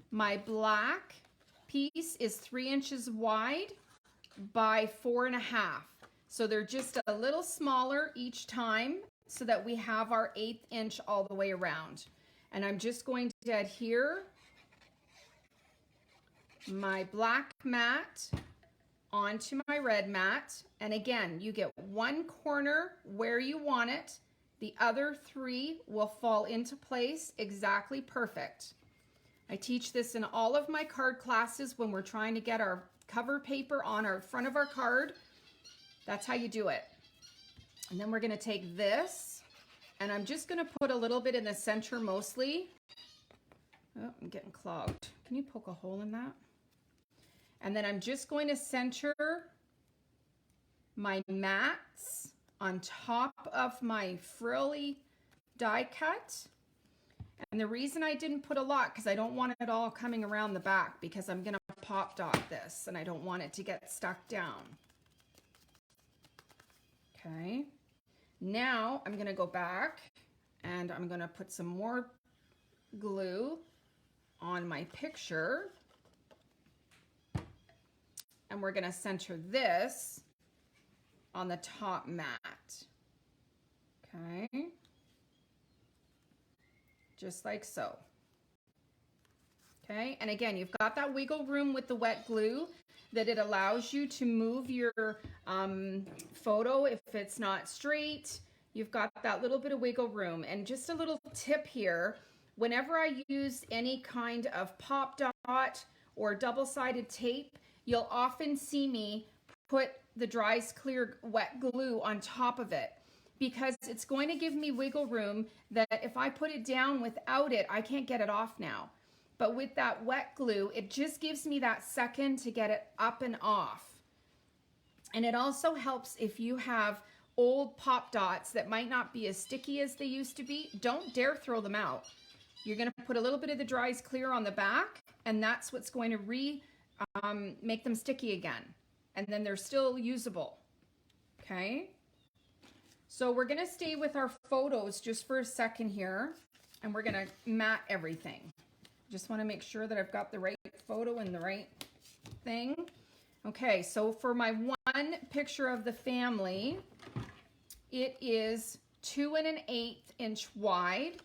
My black piece is 3 inches wide by 4 1/2. So they're just a little smaller each time so that we have our 1/8 inch all the way around. And I'm just going to adhere my black mat onto my red mat. And again, you get 1 corner where you want it. The other 3 will fall into place exactly perfect. I teach this in all of my card classes when we're trying to get our cover paper on our front of our card. That's how you do it. And then we're going to take this, and I'm just going to put a little bit in the center mostly. Oh, I'm getting clogged. Can you poke a hole in that? And then I'm just going to center my mats on top of my frilly die cut. And the reason I didn't put a lot, because I don't want it all coming around the back, because I'm going to pop dot this and I don't want it to get stuck down. Okay, now I'm going to go back and I'm going to put some more glue on my picture. And we're going to center this on the top mat. Okay. Just like so. Okay, and again, you've got that wiggle room with the wet glue that it allows you to move your photo if it's not straight. You've got that little bit of wiggle room. And just a little tip here, whenever I use any kind of pop dot or double-sided tape, you'll often see me put the Dries Clear wet glue on top of it, because it's going to give me wiggle room that if I put it down without it, I can't get it off now. But with that wet glue, it just gives me that second to get it up and off. And it also helps if you have old pop dots that might not be as sticky as they used to be. Don't dare throw them out. You're going to put a little bit of the Dries Clear on the back, and that's what's going to make them sticky again. And then they're still usable. Okay? So we're going to stay with our photos just for a second here, and we're going to mat everything. Just want to make sure that I've got the right photo and the right thing. Okay, so for my one picture of the family, it is 2 1/8 inch wide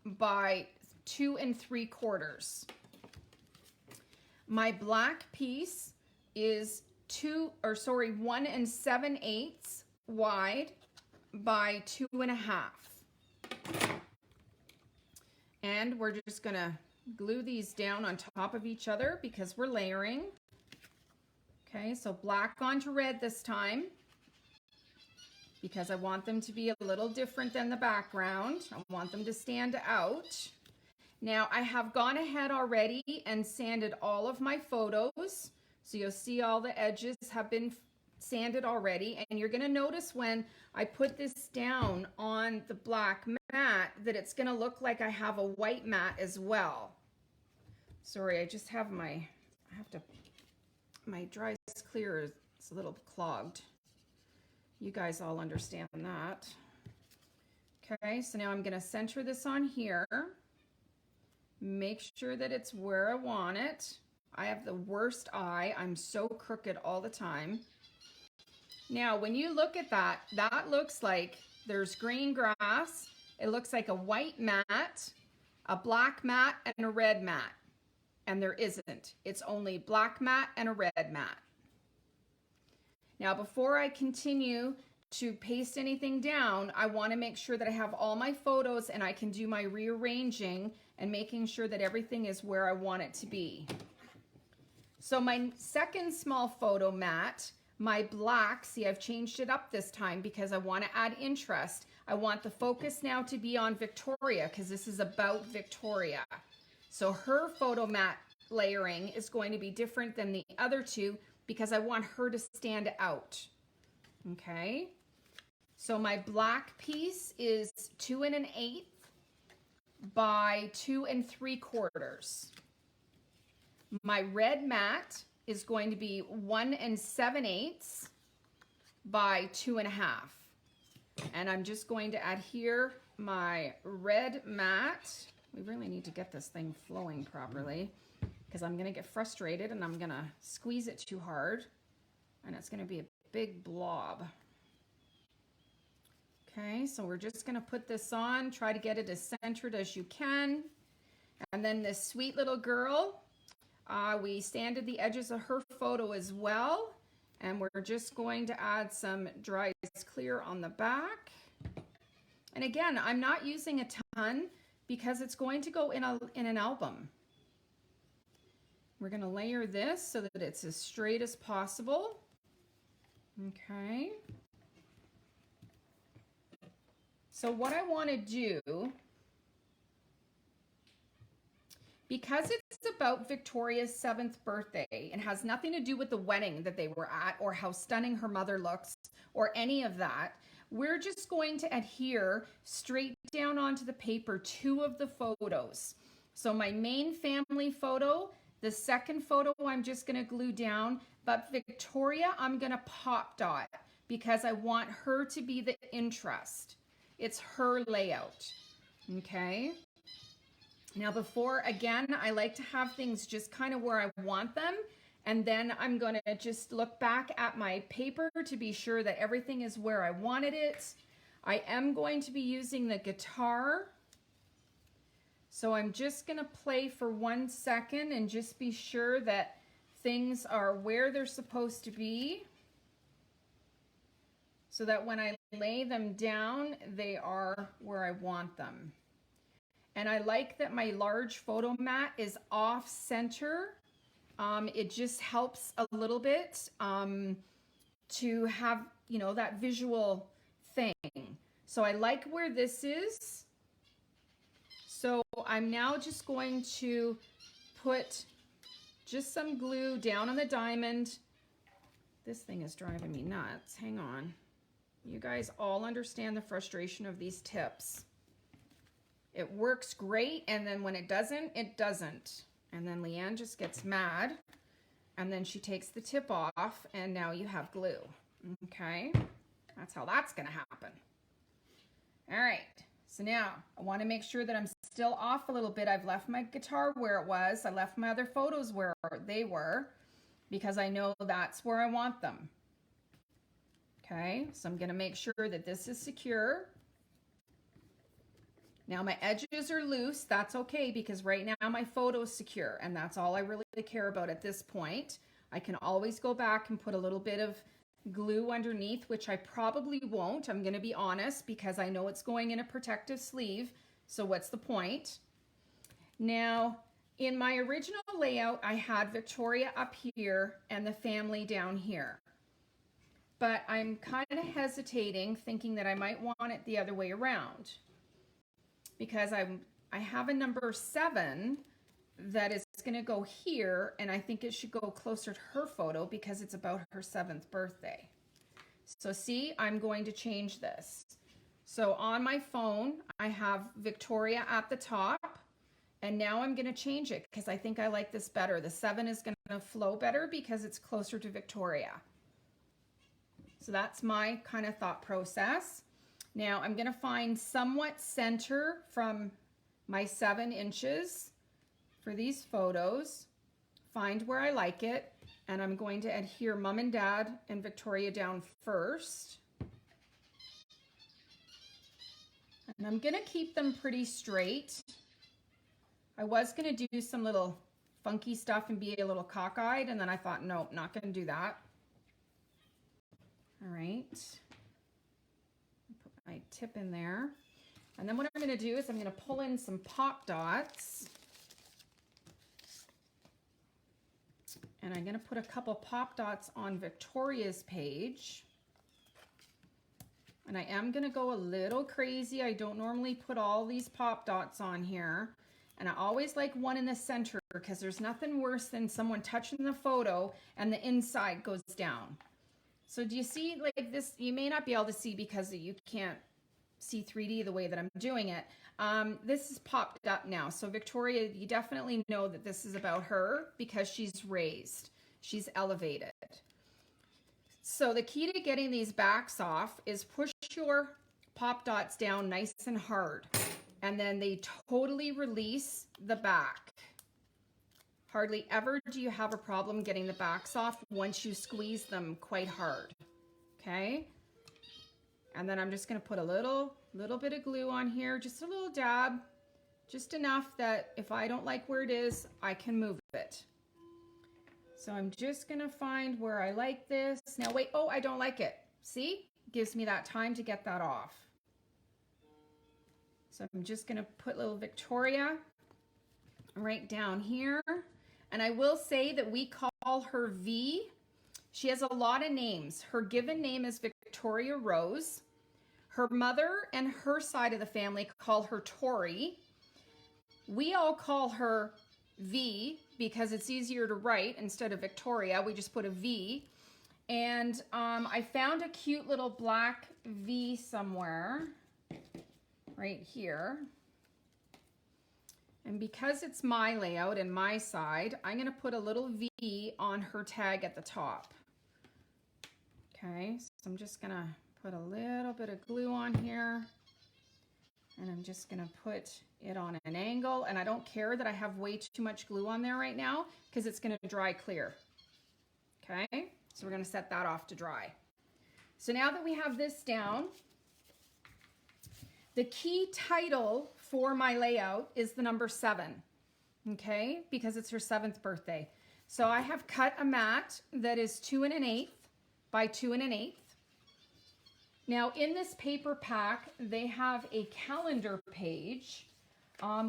by 2 3/4. My black piece is 1 7/8 wide by 2 1/2. And we're just gonna glue these down on top of each other because we're layering. Okay, so black onto red this time because I want them to be a little different than the background. I want them to stand out. Now I have gone ahead already and sanded all of my photos. So you'll see all the edges have been sanded already, and you're going to notice when I put this down on the black mat that it's going to look like I have a white mat as well. Sorry, I just have my dry clear is a little clogged. You guys all understand that. Okay, so now I'm going to center this on here. Make sure that it's where I want it. I have the worst eye. I'm so crooked all the time. Now, when you look at that, that looks like there's green grass. It looks like a white mat, a black mat, and a red mat. And there isn't. It's only black mat and a red mat. Now, before I continue to paste anything down, I want to make sure that I have all my photos and I can do my rearranging and making sure that everything is where I want it to be. So my second small photo mat, my black, see, I've changed it up this time because I want to add interest. I want the focus now to be on Victoria because this is about Victoria. So her photo mat layering is going to be different than the other two because I want her to stand out. Okay, so my black piece is 2 1/8 by 2 3/4. My red mat is going to be 1 7/8 by 2 1/2. And I'm just going to adhere my red mat. We really need to get this thing flowing properly because I'm going to get frustrated and I'm going to squeeze it too hard and it's going to be a big blob. Okay, so we're just going to put this on, try to get it as centered as you can. And then this sweet little girl, we sanded the edges of her photo as well. And we're just going to add some dry clear on the back. And again, I'm not using a ton because it's going to go in an album. We're going to layer this so that it's as straight as possible. Okay. So what I want to do, because it's about Victoria's 7th birthday and has nothing to do with the wedding that they were at or how stunning her mother looks or any of that, we're just going to adhere straight down onto the paper 2 of the photos. So my main family photo, the second photo I'm just going to glue down, but Victoria I'm going to pop dot because I want her to be the interest. It's her layout. Okay. Now before, again, I like to have things just kind of where I want them. And then I'm going to just look back at my paper to be sure that everything is where I wanted it. I am going to be using the guitar. So I'm just going to play for 1 second and just be sure that things are where they're supposed to be. So that when I lay them down, they are where I want them. And I like that my large photo mat is off center. It just helps a little bit to have, you know, that visual thing. So I like where this is. So I'm now just going to put just some glue down on the diamond. This thing is driving me nuts. Hang on. You guys all understand the frustration of these tips. It works great, and then when it doesn't, it doesn't. And then Leanne just gets mad, and then she takes the tip off, and now you have glue. Okay? That's how that's going to happen. All right. So now I want to make sure that I'm still off a little bit. I've left my guitar where it was. I left my other photos where they were because I know that's where I want them. Okay, so I'm going to make sure that this is secure. Now my edges are loose. That's okay because right now my photo is secure and that's all I really care about at this point. I can always go back and put a little bit of glue underneath, which I probably won't. I'm going to be honest because I know it's going in a protective sleeve. So what's the point? Now, in my original layout, I had Victoria up here and the family down here. But I'm kind of hesitating, thinking that I might want it the other way around. Because I have a number 7 that is gonna go here, and I think it should go closer to her photo because it's about her 7th birthday. So see, I'm going to change this. So on my phone, I have Victoria at the top, and now I'm gonna change it because I think I like this better. The 7 is gonna flow better because it's closer to Victoria. So that's my kind of thought process. Now I'm gonna find somewhat center from my 7 inches for these photos, find where I like it, and I'm going to adhere Mom and Dad and Victoria down first. And I'm gonna keep them pretty straight. I was gonna do some little funky stuff and be a little cockeyed, and then I thought, nope, not gonna do that. All right, put my tip in there. And then what I'm gonna do is I'm gonna pull in some pop dots. And I'm gonna put a couple pop dots on Victoria's page. And I am gonna go a little crazy. I don't normally put all these pop dots on here. And I always like one in the center because there's nothing worse than someone touching the photo and the inside goes down. So do you see like this? You may not be able to see because you can't see 3D the way that I'm doing it. This is popped up now. So Victoria, you definitely know that this is about her because she's raised. She's elevated. So the key to getting these backs off is push your pop dots down nice and hard. And then they totally release the back. Hardly ever do you have a problem getting the backs off once you squeeze them quite hard. Okay? And then I'm just going to put a little bit of glue on here, just a little dab, just enough that if I don't like where it is, I can move it. So I'm just going to find where I like this. Now wait, oh, I don't like it. See? Gives me that time to get that off. So I'm just going to put little Victoria right down here. And I will say that we call her V. She has a lot of names. Her given name is Victoria Rose. Her mother and her side of the family call her Tori. We all call her V because it's easier to write instead of Victoria. We just put a V. And I found a cute little black V somewhere right here. And because it's my layout and my side, I'm going to put a little V on her tag at the top. Okay, so I'm just going to put a little bit of glue on here. And I'm just going to put it on an angle. And I don't care that I have way too much glue on there right now because it's going to dry clear. Okay, so we're going to set that off to dry. So now that we have this down, the key title for my layout is the number 7, okay, because it's her 7th birthday. So I have cut a mat that is 2 1/8 by 2 1/8. Now in this paper pack, they have a calendar page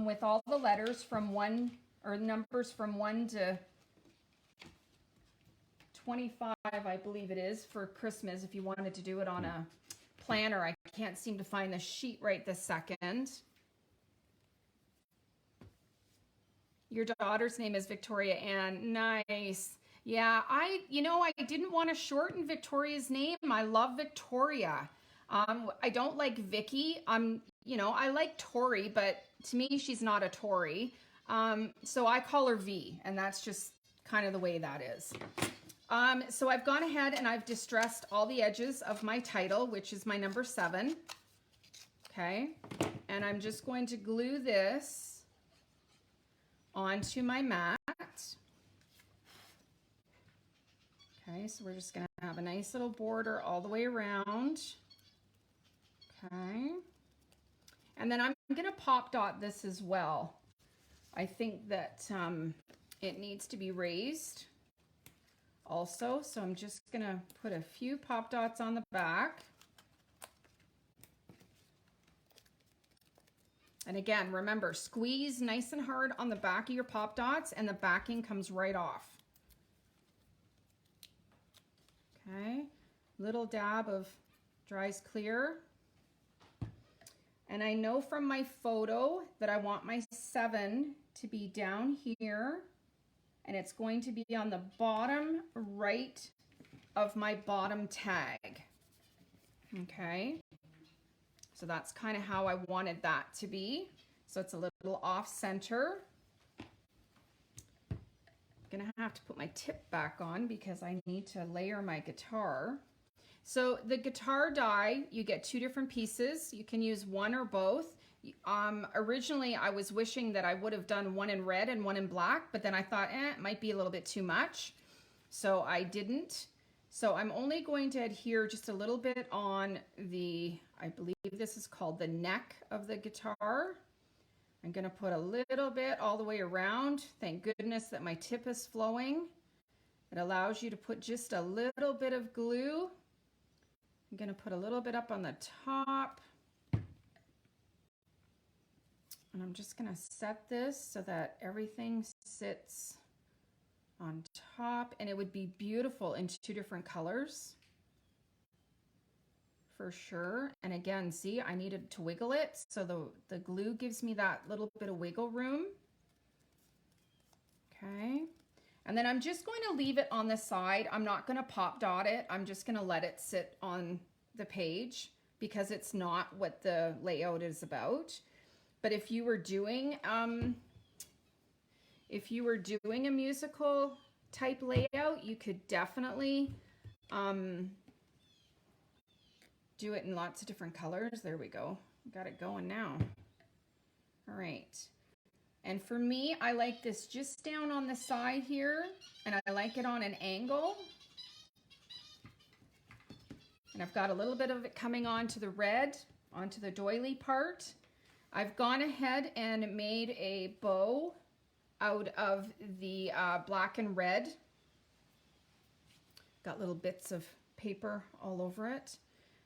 with all the letters from 1, or numbers from 1 to 25, I believe it is, for Christmas if you wanted to do it on a planner. I can't seem to find the sheet right this second. Your daughter's name is Victoria Ann. Nice. Yeah, I didn't want to shorten Victoria's name. I love Victoria. I don't like Vicky. I like Tori, but to me, she's not a Tori. So I call her V, and that's just kind of the way that is. So I've gone ahead and I've distressed all the edges of my title, which is my number 7. Okay. And I'm just going to glue this onto my mat. Okay, so we're just going to have a nice little border all the way around. Okay. And then I'm going to pop dot this as well. I think that it needs to be raised also. So I'm just going to put a few pop dots on the back. And again, remember, squeeze nice and hard on the back of your pop dots and the backing comes right off. Okay, little dab of dries clear. And I know from my photo that I want my 7 to be down here and it's going to be on the bottom right of my bottom tag. Okay, so that's kind of how I wanted that to be. So it's a little off center. I'm gonna have to put my tip back on because I need to layer my guitar. So the guitar die, you get two different pieces. You can use one or both. Originally, I was wishing that I would have done one in red and one in black, but then I thought, it might be a little bit too much. So I didn't. So I'm only going to adhere just a little bit on the, I believe this is called the neck of the guitar. I'm gonna put a little bit all the way around. Thank goodness that my tip is flowing. It allows you to put just a little bit of glue. I'm gonna put a little bit up on the top. And I'm just gonna set this so that everything sits on top, and it would be beautiful in two different colors for sure. And again, see, I needed to wiggle it, so the glue gives me that little bit of wiggle room. Okay, and then I'm just going to leave it on the side. I'm not going to pop dot it. I'm just going to let it sit on the page because it's not what the layout is about. But if you were doing a musical type layout, you could definitely do it in lots of different colors. There we go. Got it going now. All right. And for me, I like this just down on the side here, and I like it on an angle. And I've got a little bit of it coming onto the red, onto the doily part. I've gone ahead and made a bow out of the black and red. Got little bits of paper all over it.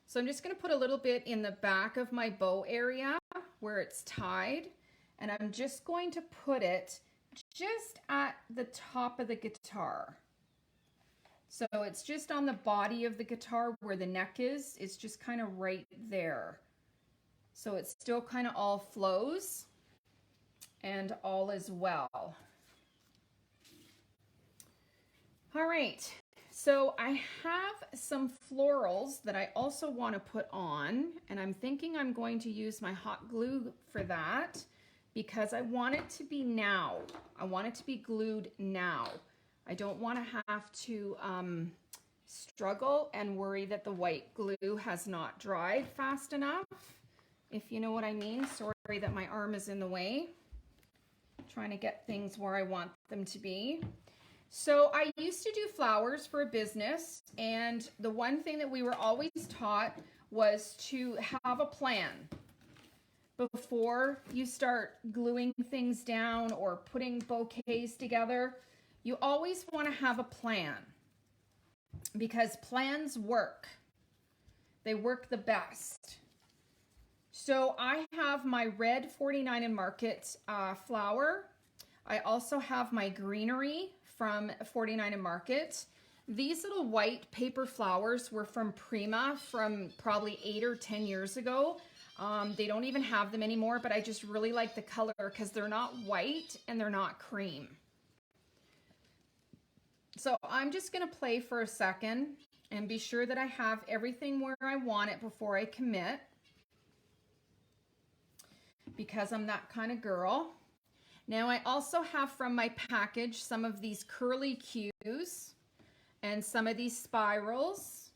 So I'm just going to put a little bit in the back of my bow area where it's tied. And I'm just going to put it just at the top of the guitar. So it's just on the body of the guitar where the neck is. It's just kind of right there. So it still kind of all flows and all is well. All right. So I have some florals that I also want to put on, and I'm thinking I'm going to use my hot glue for that because I want it to be now. I want it to be glued now. I don't want to have to struggle and worry that the white glue has not dried fast enough, if you know what I mean. Sorry that my arm is in the way. I'm trying to get things where I want them to be. So I used to do flowers for a business, and the one thing that we were always taught was to have a plan before you start gluing things down or putting bouquets together. You always want to have a plan because plans work. They work the best. So I have my red 49 and Market flower. I also have my greenery from 49 and Market. These little white paper flowers were from Prima from probably 8 or 10 years ago. They don't even have them anymore, but I just really like the color because they're not white and they're not cream. So I'm just going to play for a second and be sure that I have everything where I want it before I commit, because I'm that kind of girl. Now I also have from my package some of these curly cues and some of these spirals.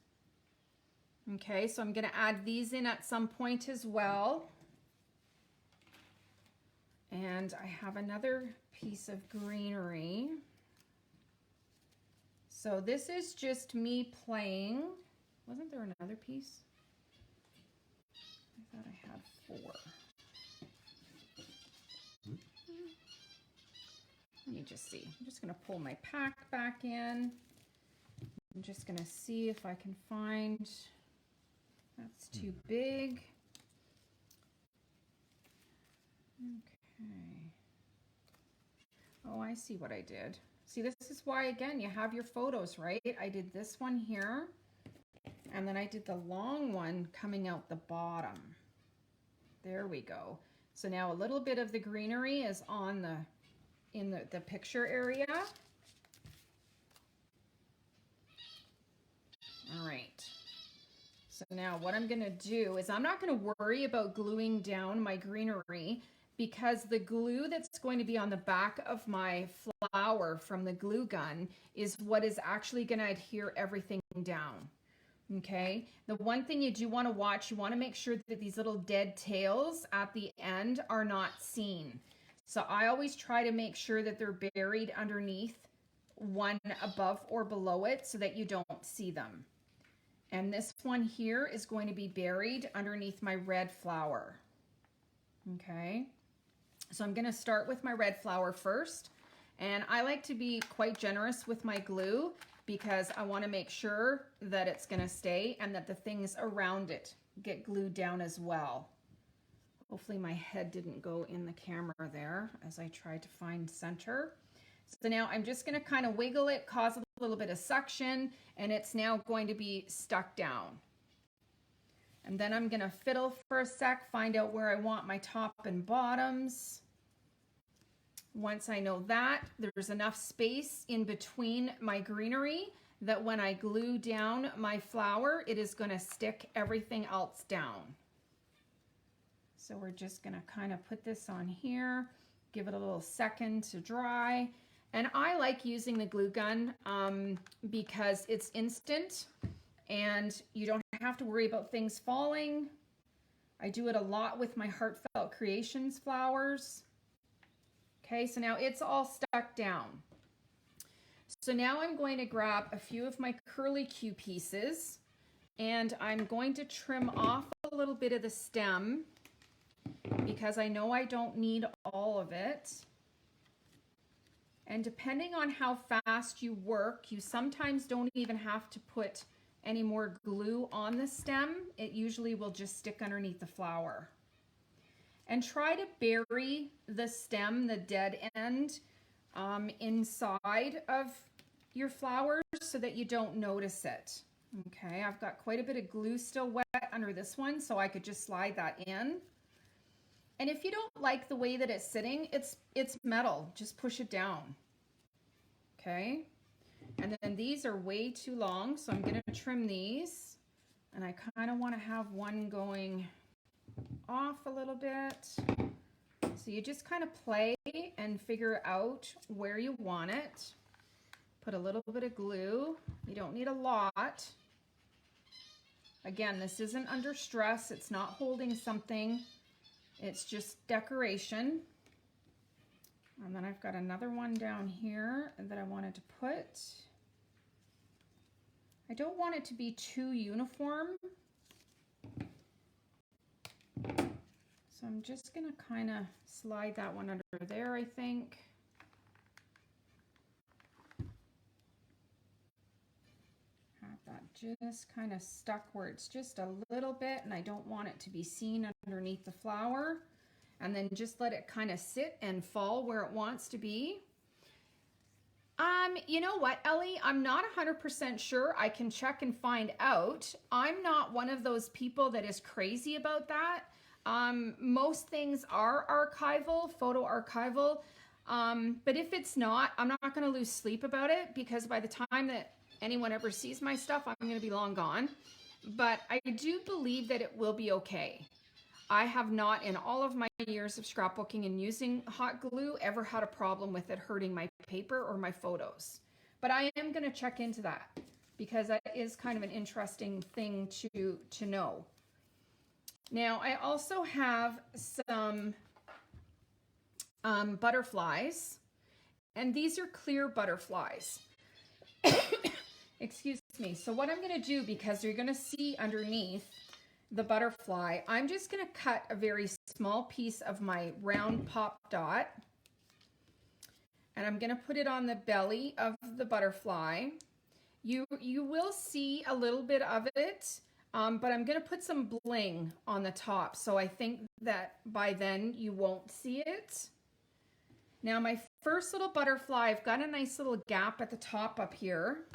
Okay, so I'm going to add these in at some point as well. And I have another piece of greenery. So this is just me playing. Wasn't there another piece? I thought I had 4. Let me just see. I'm just going to pull my pack back in. I'm just going to see if I can find. That's too big. Okay. Oh, I see what I did. See, this is why, again, you have your photos, right? I did this one here, and then I did the long one coming out the bottom. There we go. So now a little bit of the greenery is on in the picture area, All right. So now what I'm going to do is I'm not going to worry about gluing down my greenery because the glue that's going to be on the back of my flower from the glue gun is what is actually going to adhere everything down. Okay, the one thing you do want to watch, you want to make sure that these little dead tails at the end are not seen. So I always try to make sure that they're buried underneath, one above or below it, so that you don't see them. And this one here is going to be buried underneath my red flower. Okay, so I'm going to start with my red flower first. And I like to be quite generous with my glue because I want to make sure that it's going to stay and that the things around it get glued down as well. Hopefully my head didn't go in the camera there as I tried to find center. So now I'm just going to kind of wiggle it, cause a little bit of suction, and it's now going to be stuck down. And then I'm going to fiddle for a sec, find out where I want my top and bottoms. Once I know that, there's enough space in between my greenery that when I glue down my flower, it is going to stick everything else down. So we're just going to kind of put this on here, give it a little second to dry. And I like using the glue gun because it's instant and you don't have to worry about things falling. I do it a lot with my Heartfelt Creations flowers. Okay, so now it's all stuck down. So now I'm going to grab a few of my curly Q pieces and I'm going to trim off a little bit of the stem because I know I don't need all of it. And depending on how fast you work, you sometimes don't even have to put any more glue on the stem. It usually will just stick underneath the flower. And try to bury the stem, the dead end, inside of your flowers so that you don't notice it. Okay, I've got quite a bit of glue still wet under this one, so I could just slide that in. And if you don't like the way that it's sitting, it's metal. Just push it down. Okay, and then these are way too long, so I'm going to trim these. And I kind of want to have one going off a little bit. So you just kind of play and figure out where you want it. Put a little bit of glue. You don't need a lot. Again, this isn't under stress. It's not holding something. It's just decoration. And then I've got another one down here that I wanted to put. I don't want it to be too uniform. So I'm just going to kind of slide that one under there, I think. Have that just kind of stuck where it's just a little bit, and I don't want it to be seen underneath the flower. And then just let it kind of sit and fall where it wants to be. You know what, Ellie? I'm not 100% sure. I can check and find out. I'm not one of those people that is crazy about that. Most things are archival, photo archival. But if it's not, I'm not going to lose sleep about it because by the time that anyone ever sees my stuff, I'm going to be long gone. But I do believe that it will be okay. I have not, in all of my years of scrapbooking and using hot glue, ever had a problem with it hurting my paper or my photos. But I am going to check into that because that is kind of an interesting thing to know. Now, I also have some butterflies, and these are clear butterflies. Excuse me. So what I'm going to do, because you're going to see underneath the butterfly, I'm just going to cut a very small piece of my round pop dot, and I'm going to put it on the belly of the butterfly. You will see a little bit of it, but I'm going to put some bling on the top, so I think that by then you won't see it. Now my first little butterfly, I've got a nice little gap at the top up here.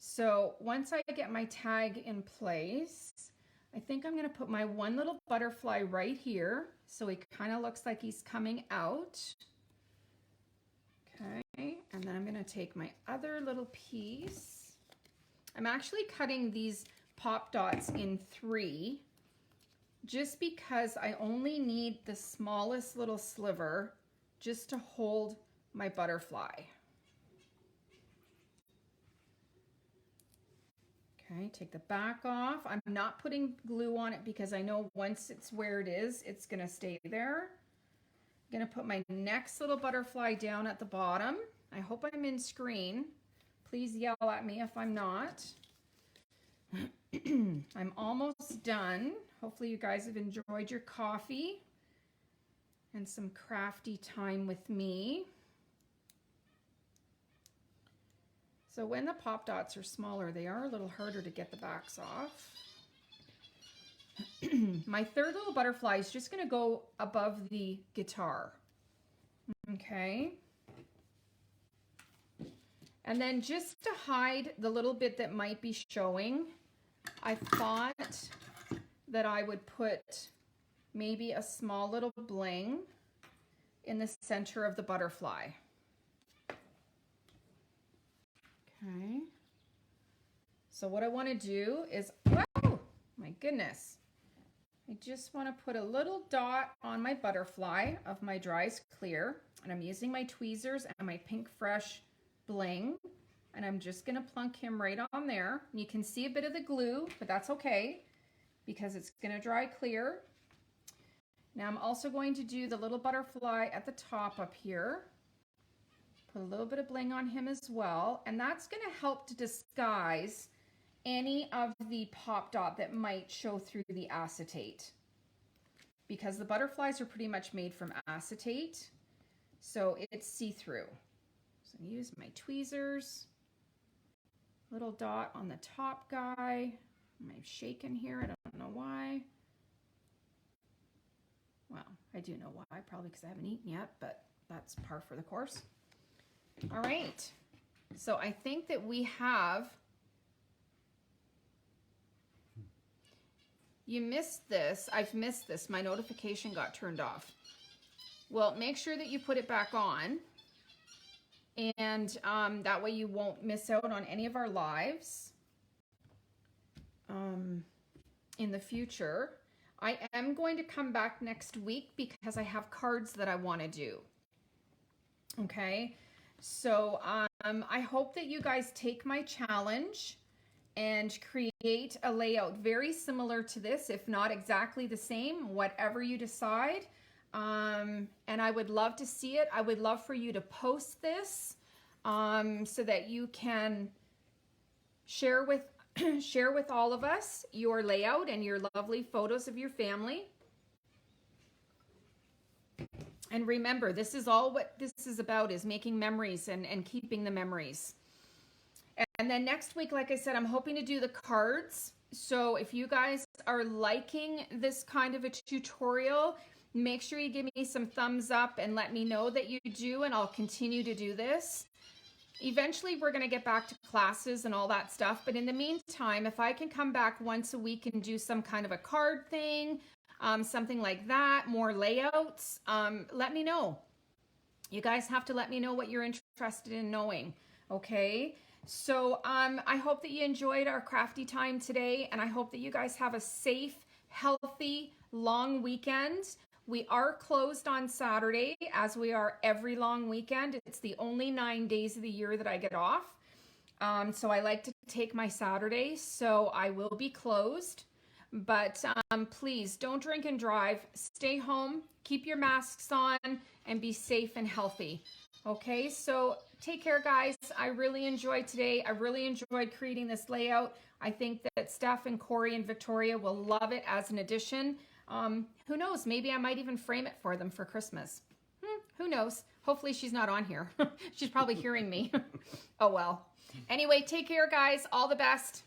So once I get my tag in place, I think I'm going to put my one little butterfly right here. So he kind of looks like he's coming out. Okay, and then I'm going to take my other little piece I'm actually cutting these pop dots in 3 just because I only need the smallest little sliver just to hold my butterfly. Okay, take the back off. I'm not putting glue on it because I know once it's where it is, it's gonna stay there. I'm gonna put my next little butterfly down at the bottom. I hope I'm in screen. Please yell at me if I'm not. I'm almost done. Hopefully you guys have enjoyed your coffee and some crafty time with me. So when the pop dots are smaller, they are a little harder to get the backs off. My third little butterfly is just going to go above the guitar. Okay. And then just to hide the little bit that might be showing, I thought that I would put maybe a small little bling in the center of the butterfly. Okay. So what I want to do is, oh my goodness, I just want to put a little dot on my butterfly of my Dry's Clear, and I'm using my tweezers and my Pink Fresh bling, and I'm just going to plunk him right on there. You can see a bit of the glue, but that's okay because it's going to dry clear. Now I'm also going to do the little butterfly at the top up here. Put a little bit of bling on him as well, and that's going to help to disguise any of the pop dot that might show through the acetate, because the butterflies are pretty much made from acetate, so it's see-through. So I use my tweezers, little dot on the top guy. I'm shaking here, I don't know why. Well, I do know why, probably because I haven't eaten yet, but that's par for the course. All right, so I think that we have, you missed this, I've missed this, my notification got turned off. Well, make sure that you put it back on, and that way you won't miss out on any of our lives in the future. I am going to come back next week because I have cards that I want to do. Okay, so I hope that you guys take my challenge and create a layout very similar to this, if not exactly the same, whatever you decide. And I would love to see it. I would love for you to post this so that you can share with all of us your layout and your lovely photos of your family. And remember, this is all what this is about, is making memories and keeping the memories. And then next week, like I said, I'm hoping to do the cards. So if you guys are liking this kind of a tutorial, make sure you give me some thumbs up and let me know that you do, and I'll continue to do this. Eventually, we're going to get back to classes and all that stuff. But in the meantime, if I can come back once a week and do some kind of a card thing, something like that, more layouts, let me know. You guys have to let me know what you're interested in knowing, okay? So I hope that you enjoyed our crafty time today, and I hope that you guys have a safe, healthy, long weekend. We are closed on Saturday, as we are every long weekend. It's the only 9 days of the year that I get off. So I like to take my Saturday, so I will be closed. But please don't drink and drive. Stay home, keep your masks on, and be safe and healthy. Okay, so take care, guys. I really enjoyed today. I really enjoyed creating this layout. I think that Steph and Corey and Victoria will love it as an addition. Who knows? Maybe I might even frame it for them for Christmas. Who knows? Hopefully she's not on here. She's probably hearing me. Oh, well. Anyway, take care, guys. All the best.